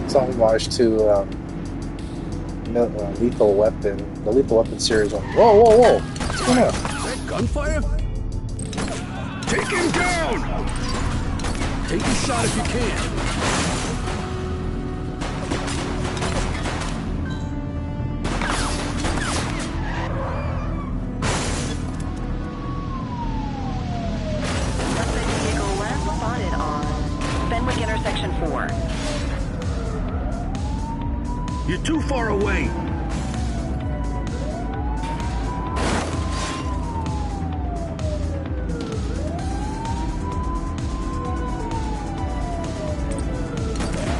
It's homage to Lethal Weapon, the Lethal Weapon series. Whoa, whoa, whoa! What's going on? Is that gunfire? Take him down! Take a shot if you can. Vehicle last spotted on Fenwick Intersection 4. You're too far away.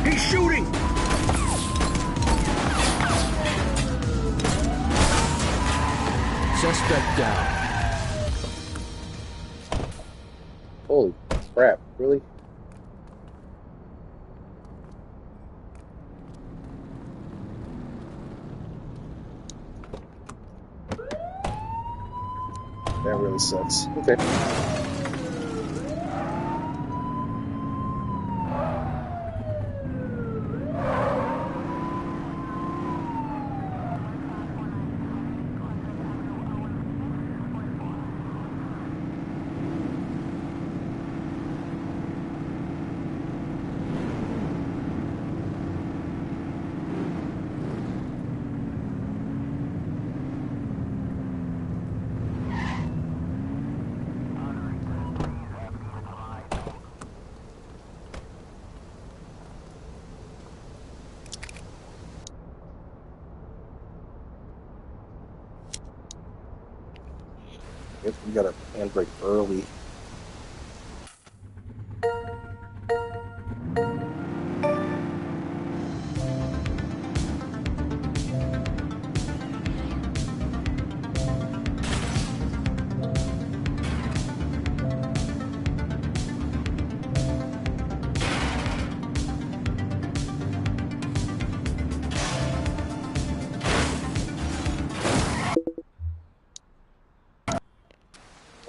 He's shooting! Suspect down. Holy crap! Really? That really sucks. Okay. Guess we got a handbrake early.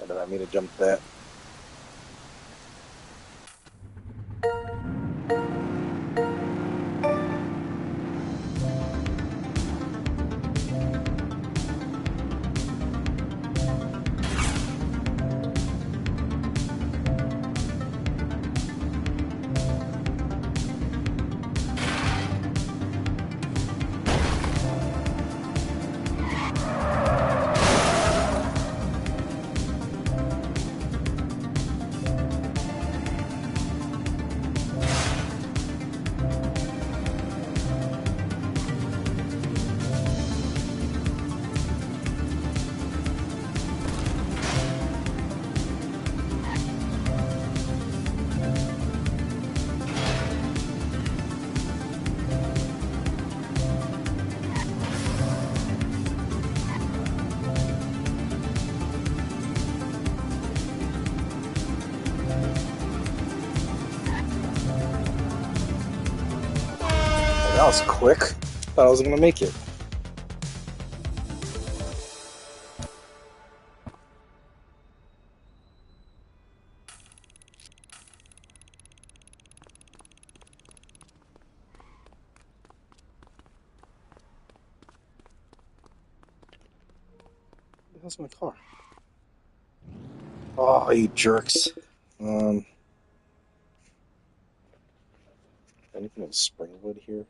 Or did I mean to jump that? That was quick. Thought I was gonna make it. Where's my car? Oh, you jerks. Anything in Springwood here?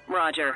Roger.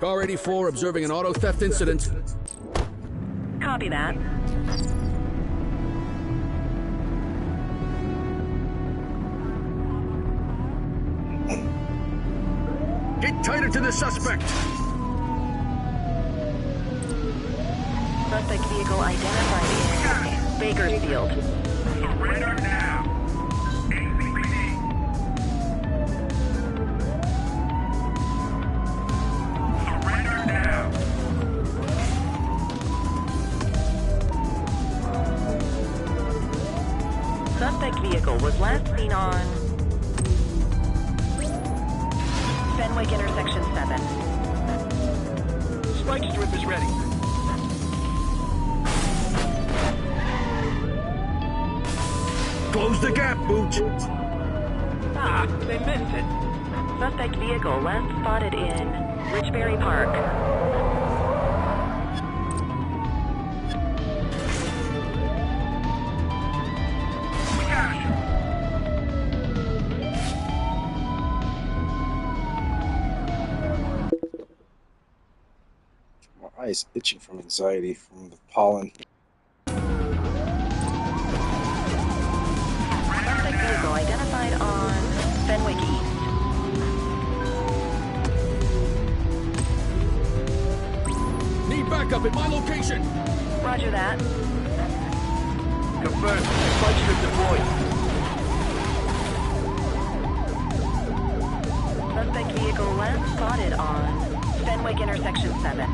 Car 84 observing an auto theft incident. Copy that. Get tighter to the suspect. Suspect vehicle identified in Bakersfield. Surrender now. ACPD. Surrender now. Suspect vehicle was last seen on Fenwick intersection 7. Spike strip is ready. Close the gap, Booch. Ah, they missed it. Suspect vehicle last spotted in Richbury Park. We got you. My eyes itching from anxiety from the pollen. Suspect vehicle identified on Fenwick East. Need backup at my location. Roger that. Confirmed. Spike strip deployed. Suspect vehicle last spotted on Fenwick intersection 7.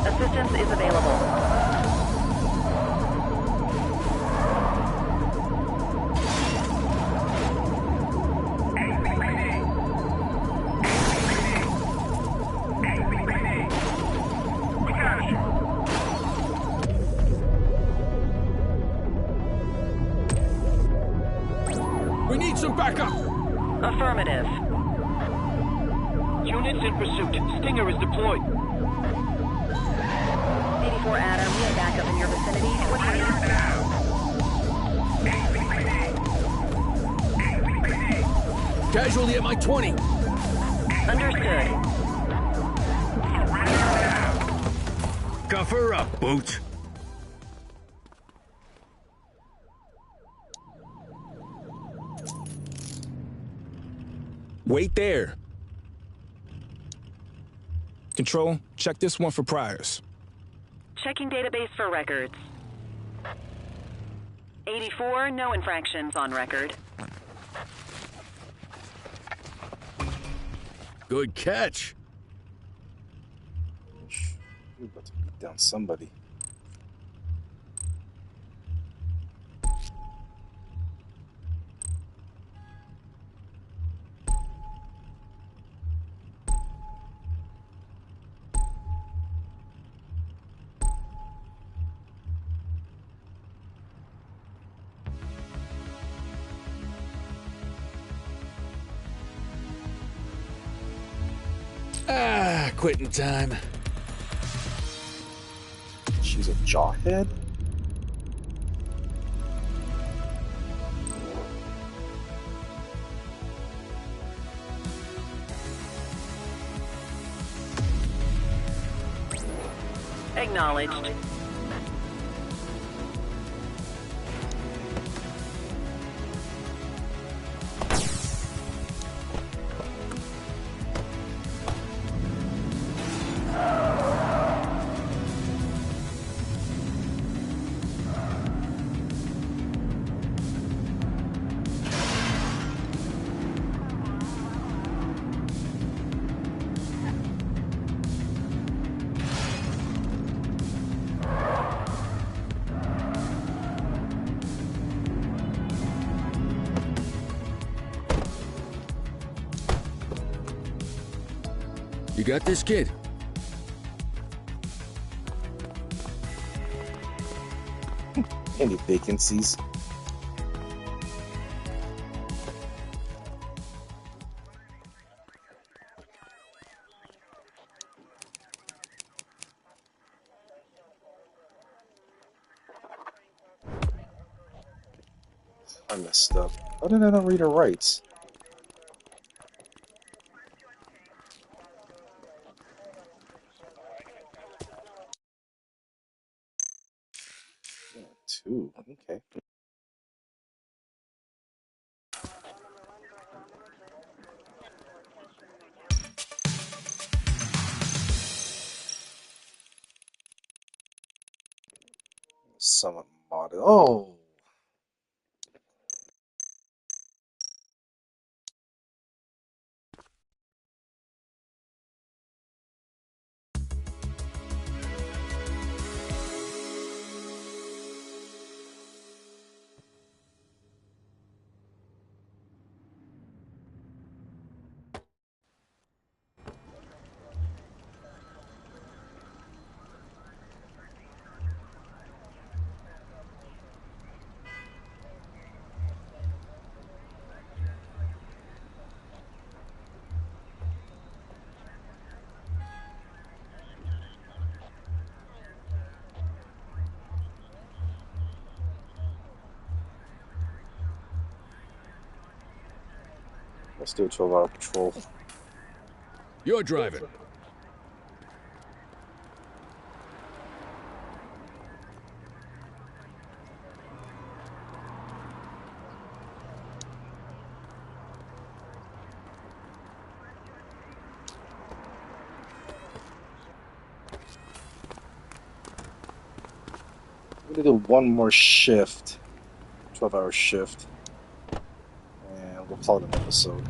Assistance is available. We got you. We need some backup. Affirmative. Units in pursuit. Stinger is deployed. 84 Adam, we have backup in your vicinity. What do you need? Casualty at my 20. Understood. Cuff her up, Booch. Wait there. Control, check this one for priors. Checking database for records. 84, no infractions on record. Good catch. We're about to beat down somebody. Ah, quitting time. She's a jawhead? Acknowledged. You got this, kid? Any vacancies? I messed up. How did I not read her rights? Yeah, 2. Okay. Somewhat modded. Oh! Let's do a 12-hour patrol. You're driving. We're gonna do one more shift. 12-hour shift. And we'll call it an episode.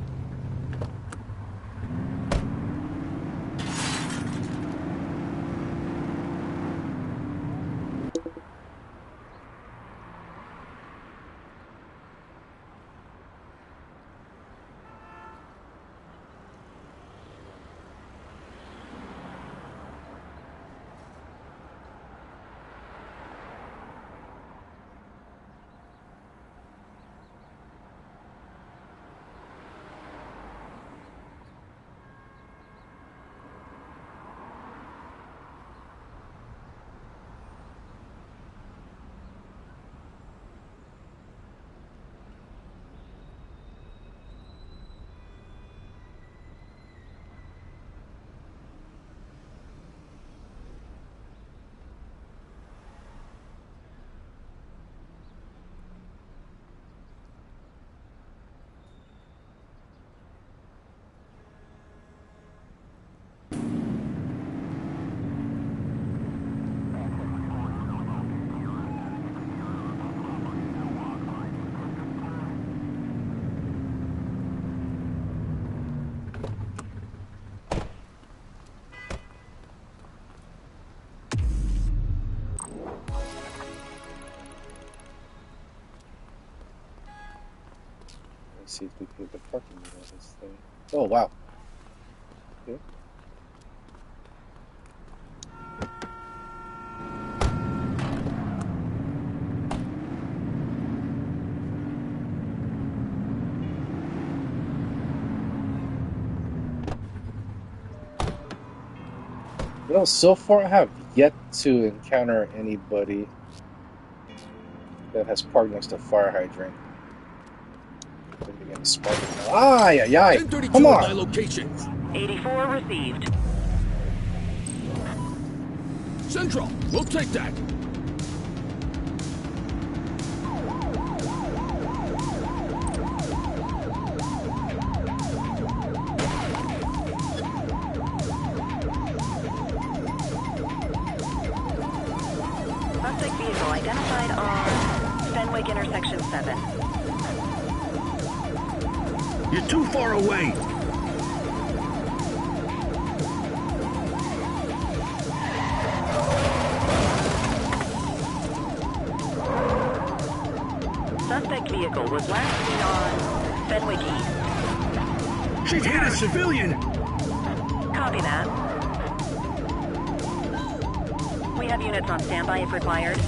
See if we can get the parking meter on this thing. Oh, wow. Okay. know, so far I have yet to encounter anybody that has parked next to a fire hydrant. Ay, ay, ay. 1032 Come at my on. location. 84 received. Central, we'll take that. Suspect vehicle identified on Fenwick intersection 7. You're too far away. Suspect vehicle was last seen on Fenwick East. She's hit a civilian. Copy that. We have units on standby if required.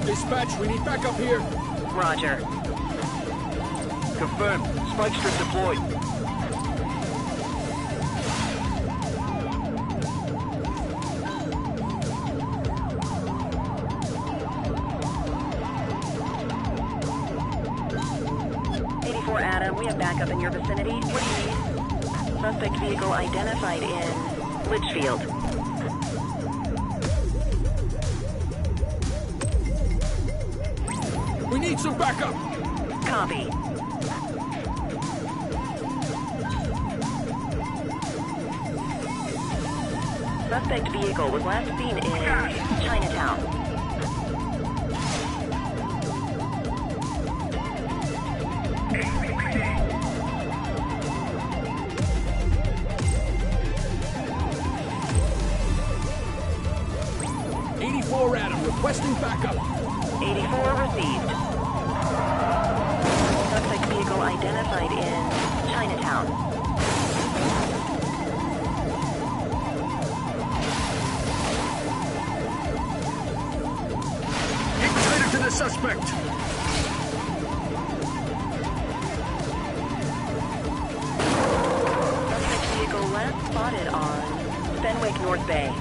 Dispatch, we need backup here. Roger. Confirmed. Spike strip deployed. Adam, we have backup in your vicinity. What do you need? Suspect vehicle identified in Litchfield. We need some backup. Copy. Suspect vehicle was last seen in Chinatown. 84 Adam, requesting backup. 84 received. Suspect vehicle identified in Chinatown. Get tighter to the suspect. Suspect vehicle last spotted on Fenwick North Bay.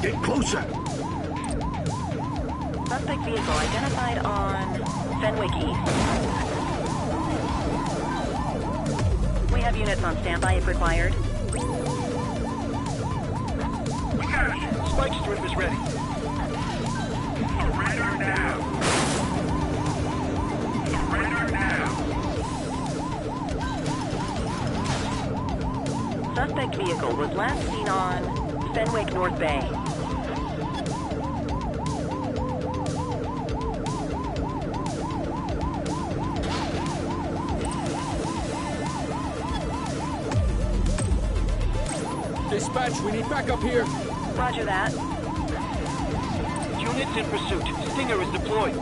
Get closer. Suspect vehicle identified on Fenwick East. We have units on standby if required. We got you. Spike strip is ready. Surrender now. Surrender now. Suspect vehicle was last seen on Fenwick North Bay. Dispatch, we need backup here. Roger that. Units in pursuit. Stinger is deployed.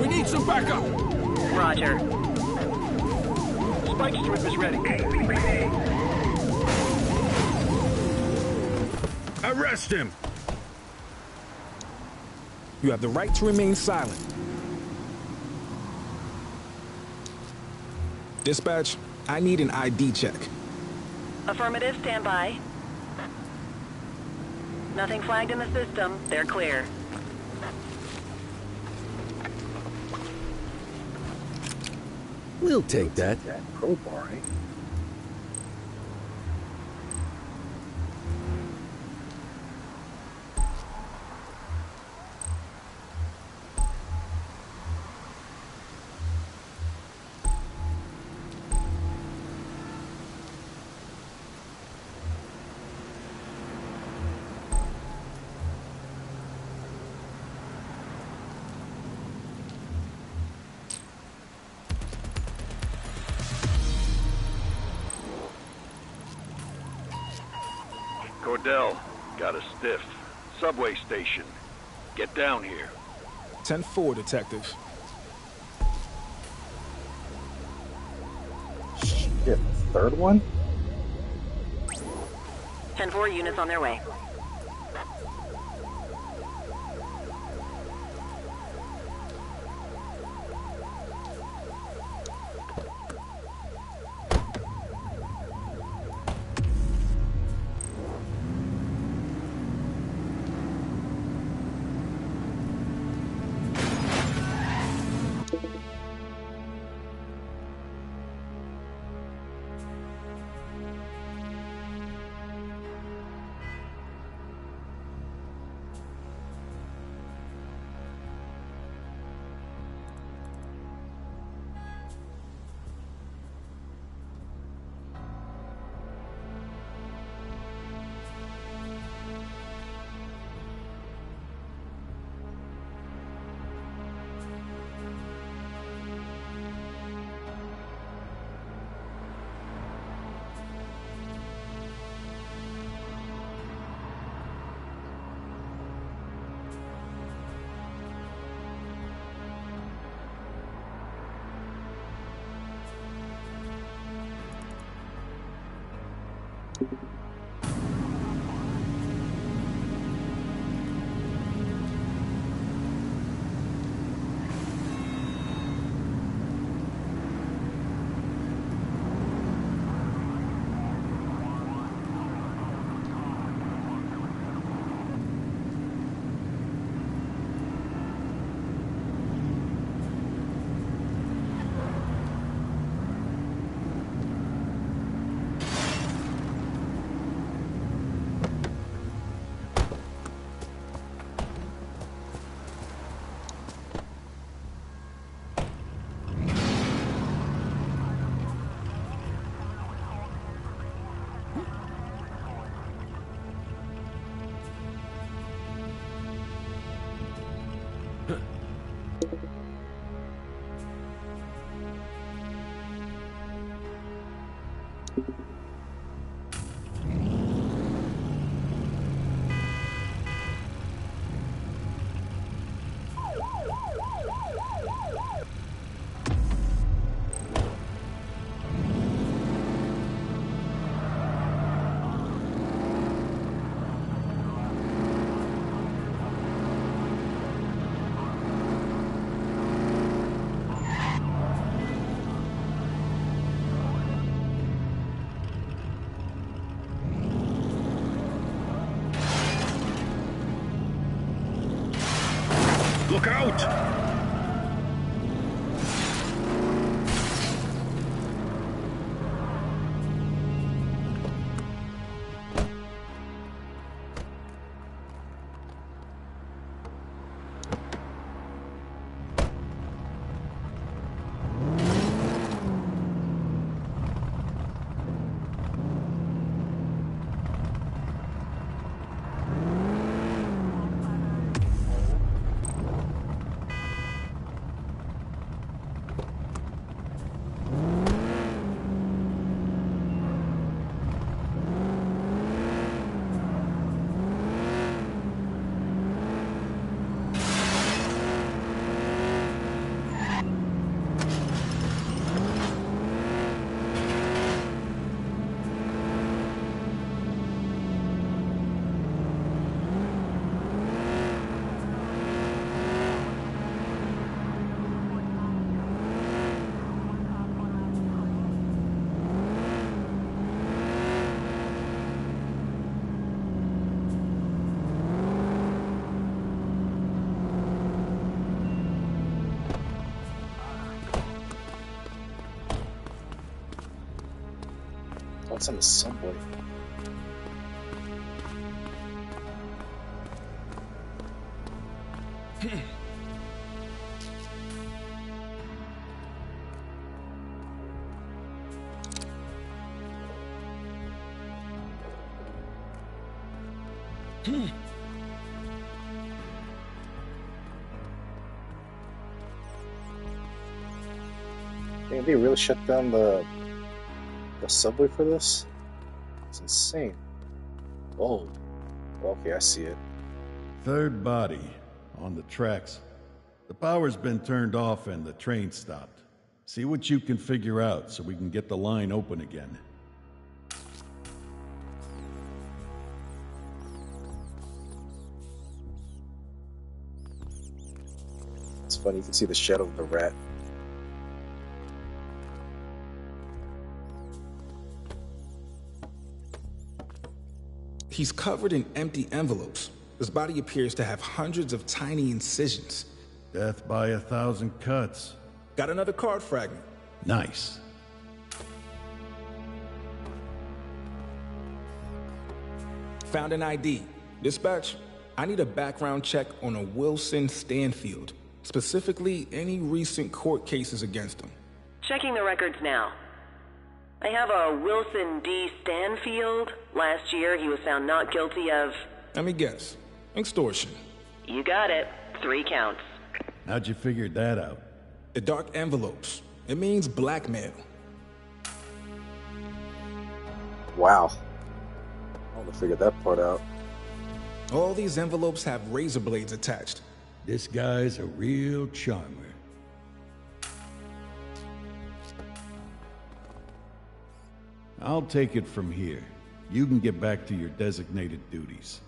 We need some backup. Roger. Spike strip is ready. Arrest him. You have the right to remain silent. Dispatch, I need an ID check. Affirmative, standby. Nothing flagged in the system. They're clear. We'll take that. Crowbar, eh? Cordell, got a stiff. Subway station. Get down here. 10-4, detective. Shit, third one? 10-4 units on their way. Look out! What's on the subway? Man, they really shut down the subway for this? It's insane. Oh, okay, I see it. Third body on the tracks. The power's been turned off and the train stopped. See what you can figure out so we can get the line open again. It's funny, you can see the shadow of the rat. He's covered in empty envelopes. His body appears to have hundreds of tiny incisions. Death by 1,000 cuts. Got another card fragment. Nice. Found an ID. Dispatch, I need a background check on a Wilson Stanfield. Specifically, any recent court cases against him. Checking the records now. I have a Wilson D. Stanfield. Last year, he was found not guilty of... Let me guess. Extortion. You got it. 3 counts. How'd you figure that out? The dark envelopes. It means blackmail. Wow. I want to figure that part out. All these envelopes have razor blades attached. This guy's a real charmer. I'll take it from here. You can get back to your designated duties.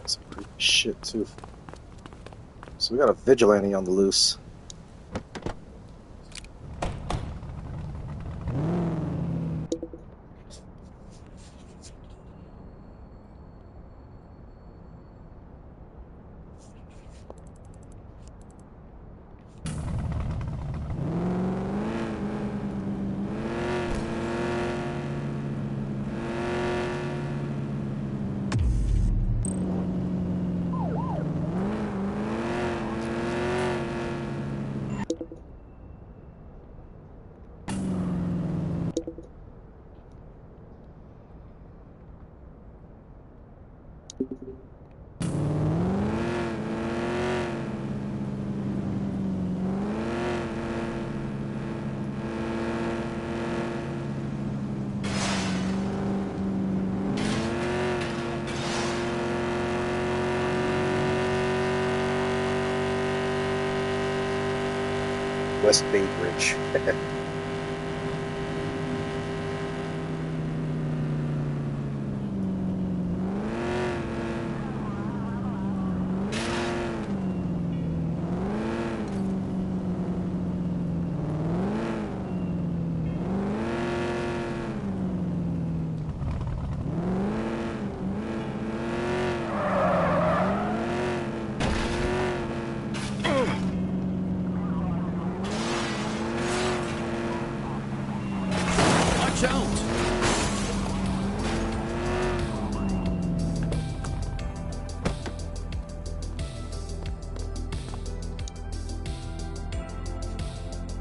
Some creepy shit too. So we got a vigilante on the loose. West Bay Bridge.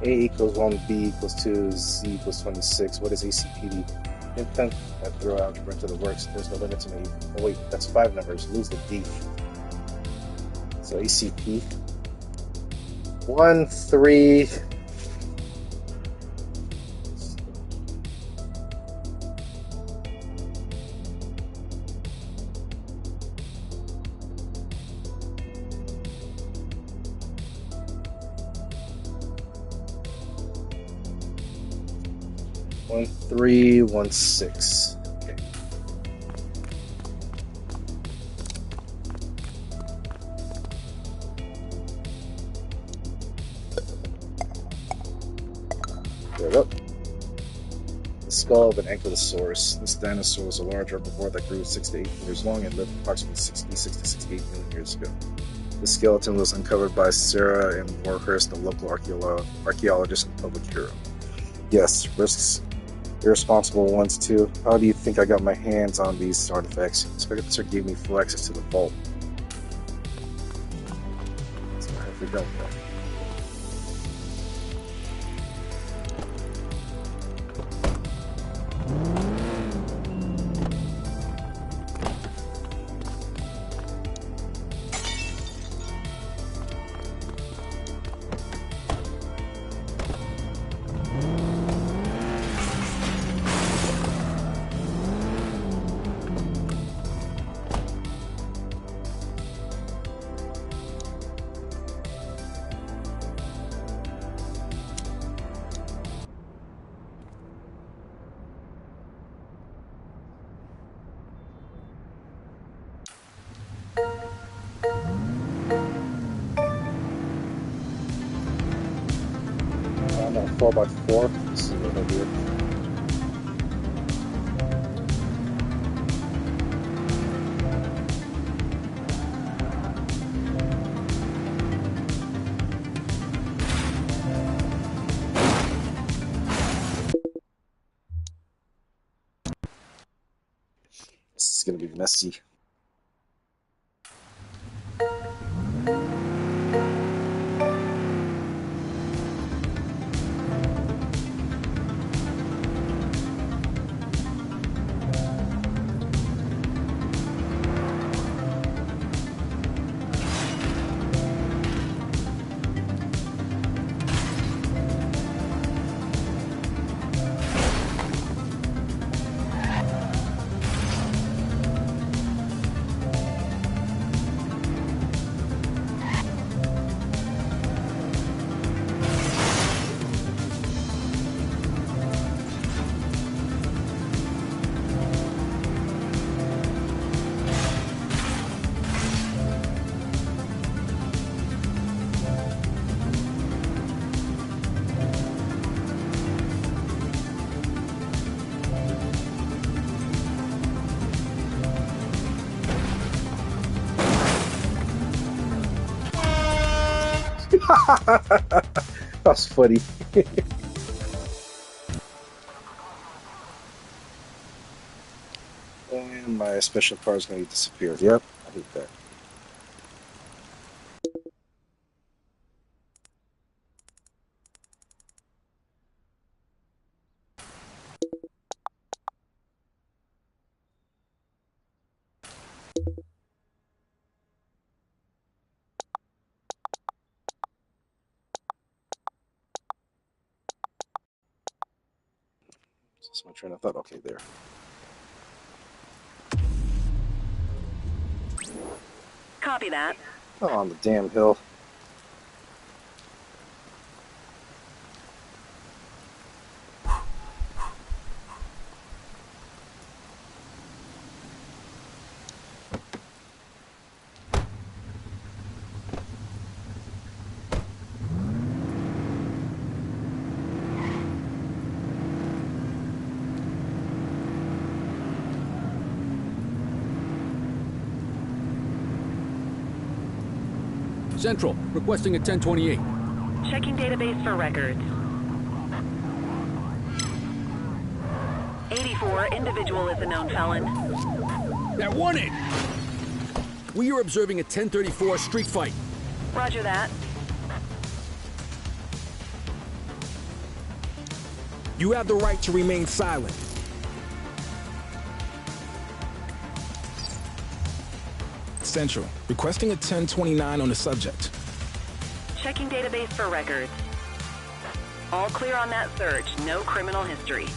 A equals 1, B equals 2, Z equals 26. What is ACPD? Intent that throw algebra into the works. There's no limit to me. Oh wait, that's 5 numbers. Lose the D. So ACP 1, 3. One, 3, 1, 6. Okay. There we go. The skull of an ankylosaurus. This dinosaur was a large herbivore that grew 6 to 8 meters long and lived approximately 66 to 68 million years ago. The skeleton was uncovered by Sarah and Warhurst, a local archaeologist and public hero. Yes, risks. Irresponsible ones too. How do you think I got my hands on these artifacts? Inspector gave me full access to the vault. You're going there. I'm on a 4x4. This is a little weird. This is going to be messy. That's funny. And my special car is going to disappear. Yep, I hate that. That's my train of thought. Okay, there. Copy that. Oh, on the damn hill. Central, requesting a 1028. Checking database for records. 84, individual is a known felon. That won it! We are observing a 1034 street fight. Roger that. You have the right to remain silent. Central, requesting a 1029 on the subject. Checking database for records. All clear on that search. No criminal history.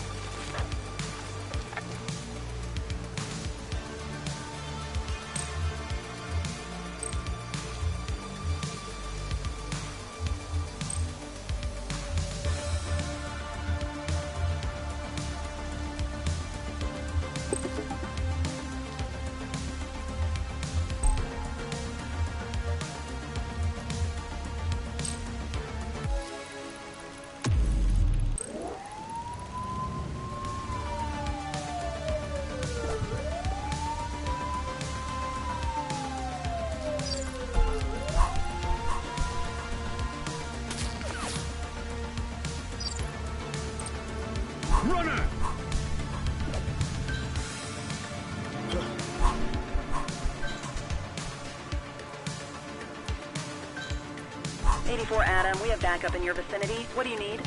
84 Adam, we have backup in your vicinity. What do you need?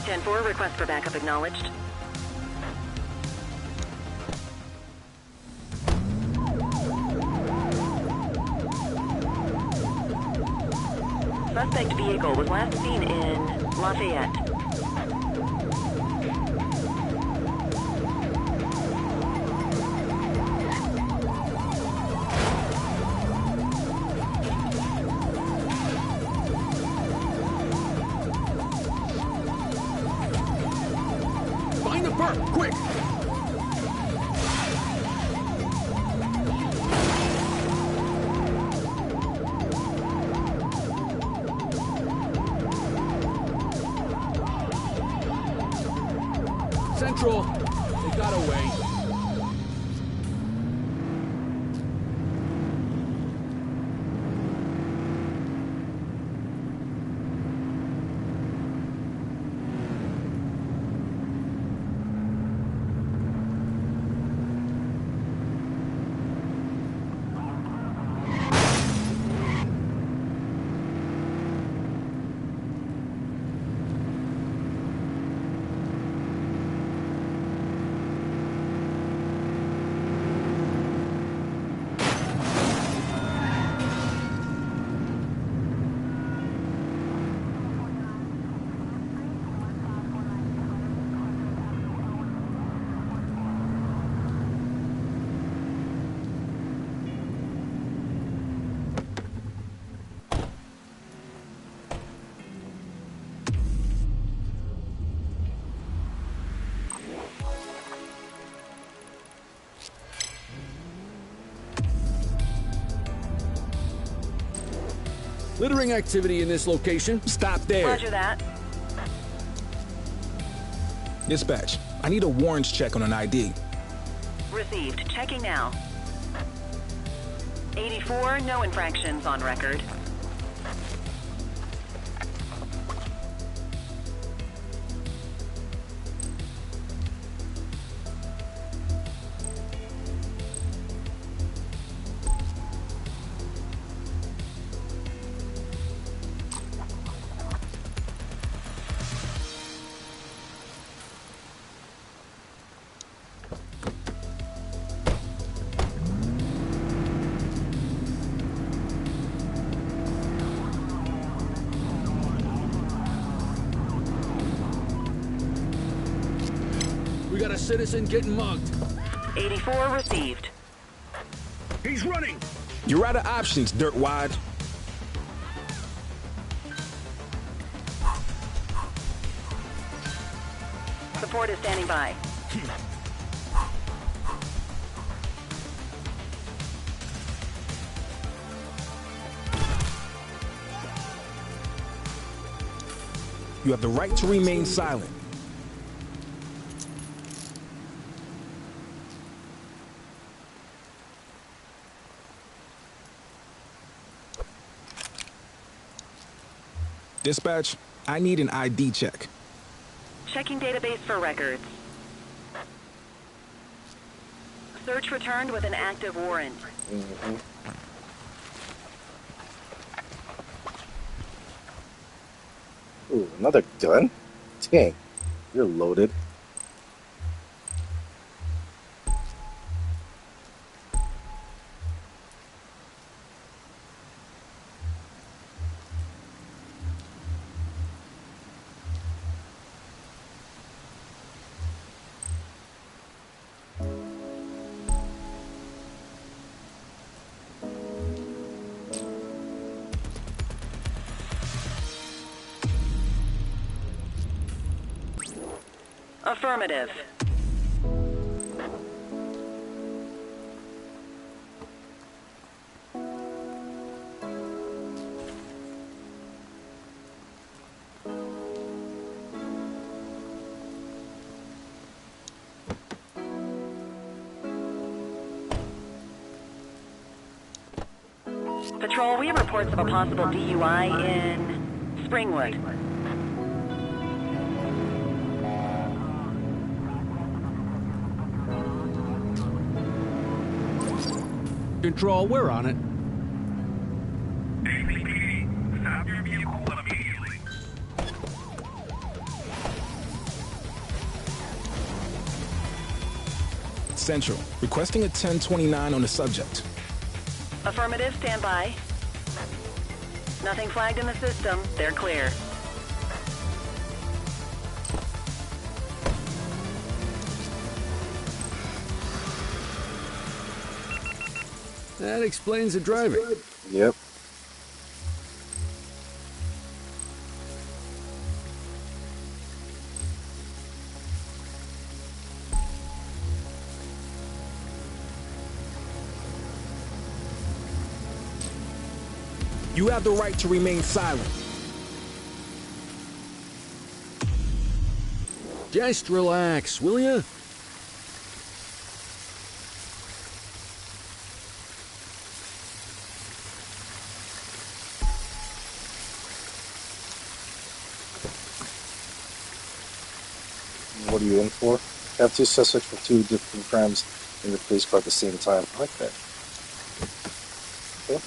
Ten-4, request for backup acknowledged. Suspect vehicle was last seen in Lafayette. Find the perp, quick! Central, they got away. Littering activity in this location. Stop there. Roger that. Dispatch, I need a warrants check on an ID. Received. Checking now. 84, no infractions on record. We got a citizen getting mugged. 84 received. He's running! You're out of options, dirtwad. Support is standing by. You have the right to remain silent. Dispatch, I need an ID check. Checking database for records. Search returned with an active warrant. Ooh, another gun? Dang, you're loaded. Affirmative. Patrol, we have reports of a possible DUI in Springwood. Control, we're on it. Stop your vehicle immediately. Central, requesting a 1029 on the subject. Affirmative, stand by. Nothing flagged in the system. They're clear. That explains the driving. Yep. You have the right to remain silent. Just relax, will ya? What are you in for? Have two suspects for two different crimes in the police car at the same time. I like that. Okay.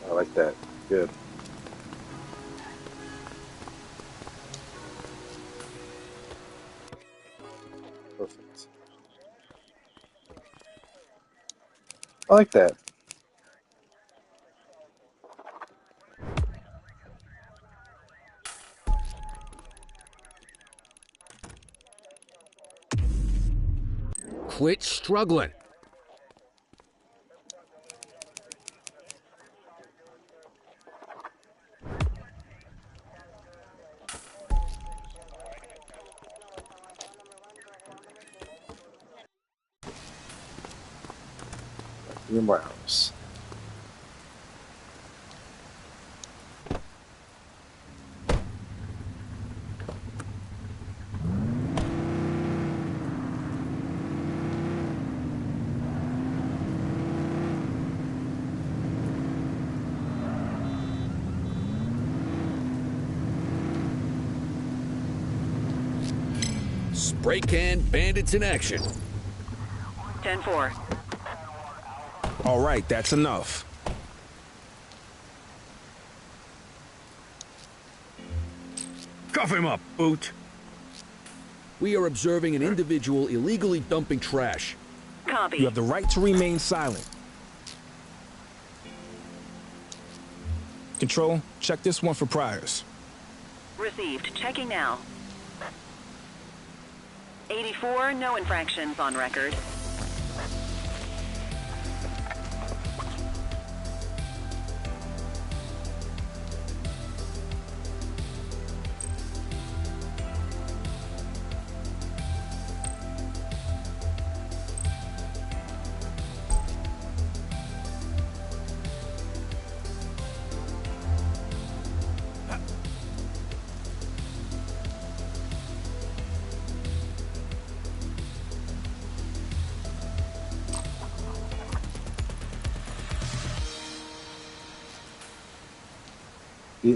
I like that. Good. Perfect. I like that. Quit struggling. Three more hours. Spray can bandits in action. 10-4. All right, that's enough. Cuff him up, Boot. We are observing an individual illegally dumping trash. Copy. You have the right to remain silent. Control, check this one for priors. Received. Checking now. 84, no infractions on record.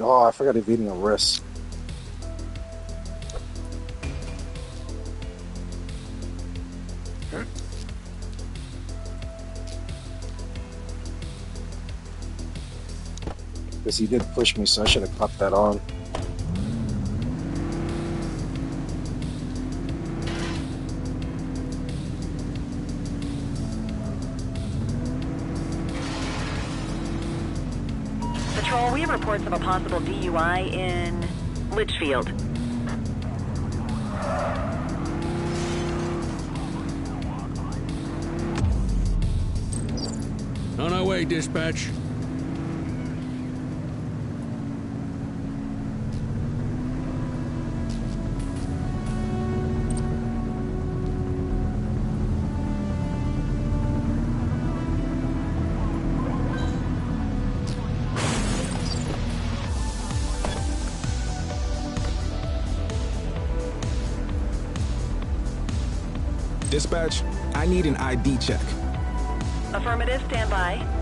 Oh, I forgot evading arrest. Because he did push me, so I should have caught that on. Patrol, we have reports of a possible DUI in Litchfield. way, dispatch. Dispatch, I need an ID check. Affirmative, stand by.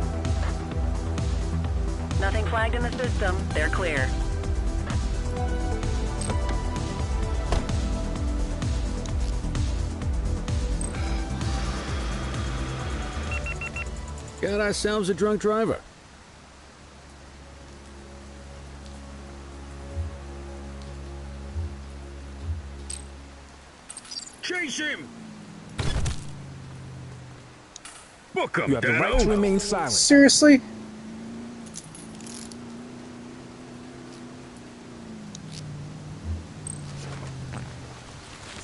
Nothing flagged in the system. They're clear. Got ourselves a drunk driver. Chase him! Book him, You have the right to remain silent. Seriously?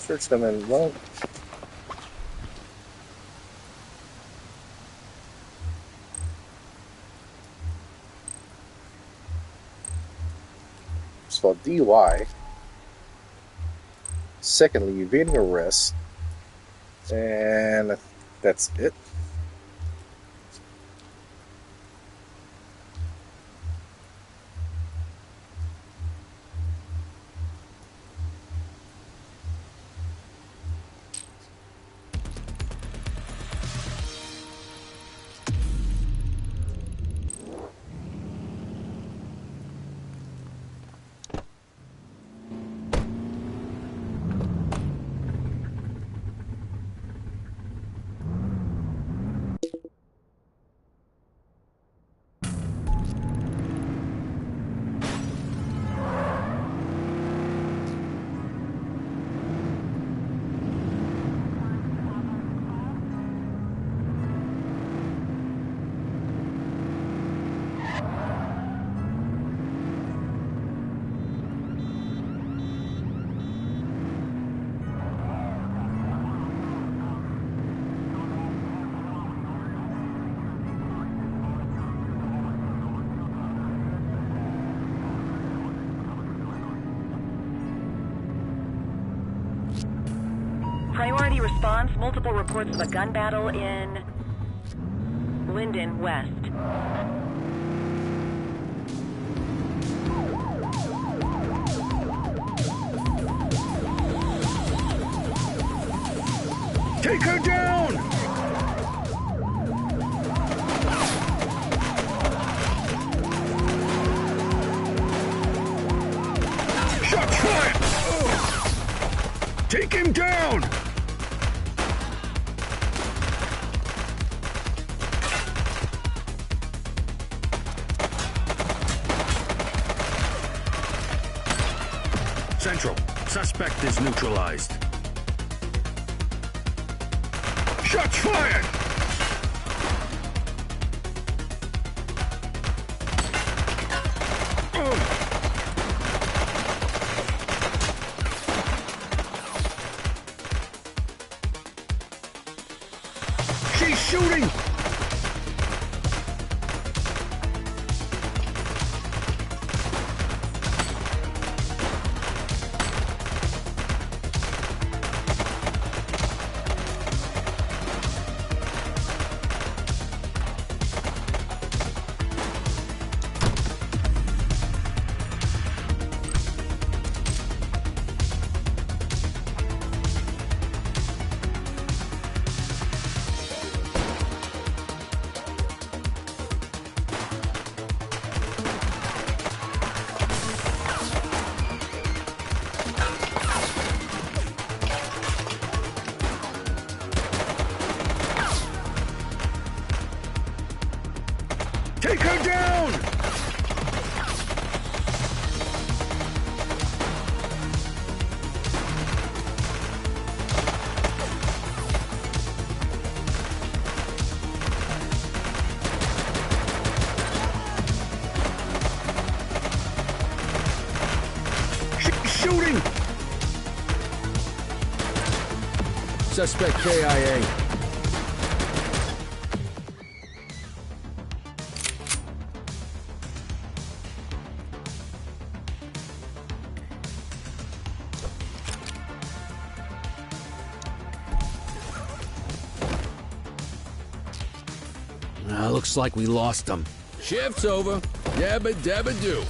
Search them in what? First of all, DUI. Secondly, evading arrest. And that's it. Priority response, multiple reports of a gun battle in Linden West. Take her down! Shots fired! Oh. Take him down! Central, suspect is neutralized. Shots fired! She's shooting! Take her down! She's shooting! Suspect KIA. Looks like we lost them. Shift's over. Yabba dabba do.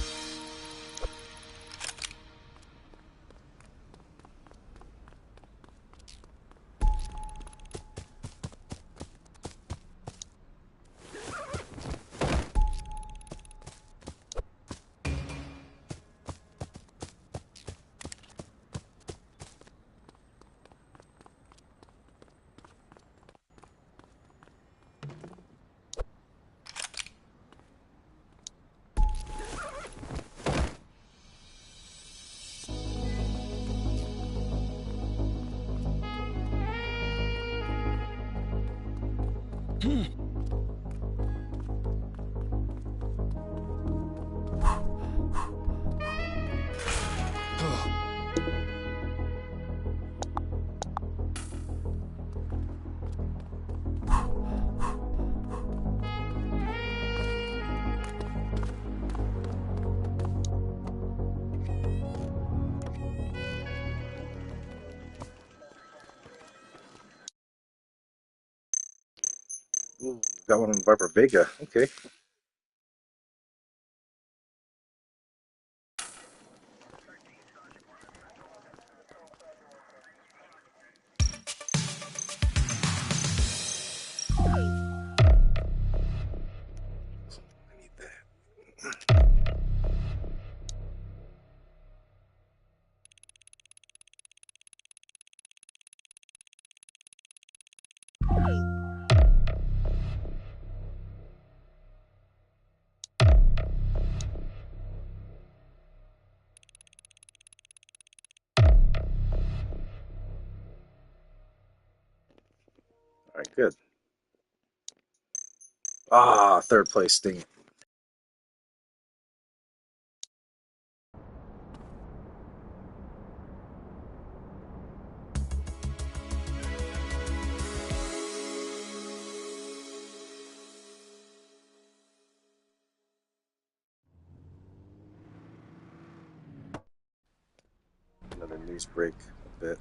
Ooh, got one in Viper Vega. Okay. I need that. All right, good. Ah, third place thing. Another news break a bit.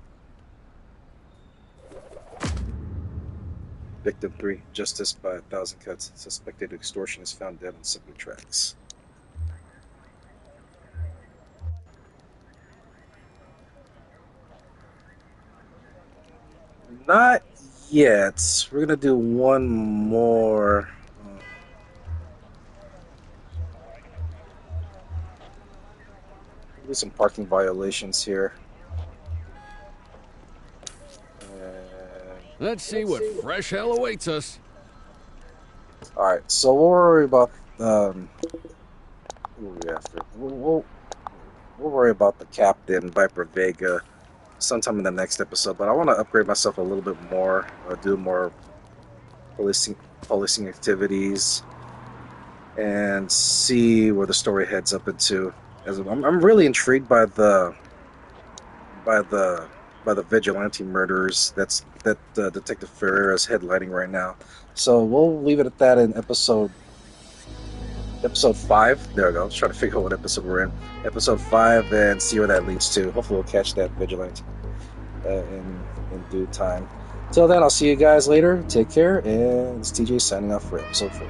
Victim 3, justice by 1,000 cuts. Suspected extortionist found dead on subway tracks. Not yet. We're gonna do one more. Do some parking violations here. Let's see what fresh hell awaits us. All right, so we'll worry about who are we after? We'll worry about the captain, Viper Vega, sometime in the next episode. But I want to upgrade myself a little bit more, do more policing activities, and see where the story heads up into. As I'm really intrigued by the vigilante murders that Detective Ferrera is headlining right now. So we'll leave it at that in episode 5. There we go. I was trying to figure out what episode we're in. Episode 5, and see where that leads to. Hopefully we'll catch that vigilante in due time. Till then, I'll see you guys later. Take care, and it's TJ signing off for episode 4.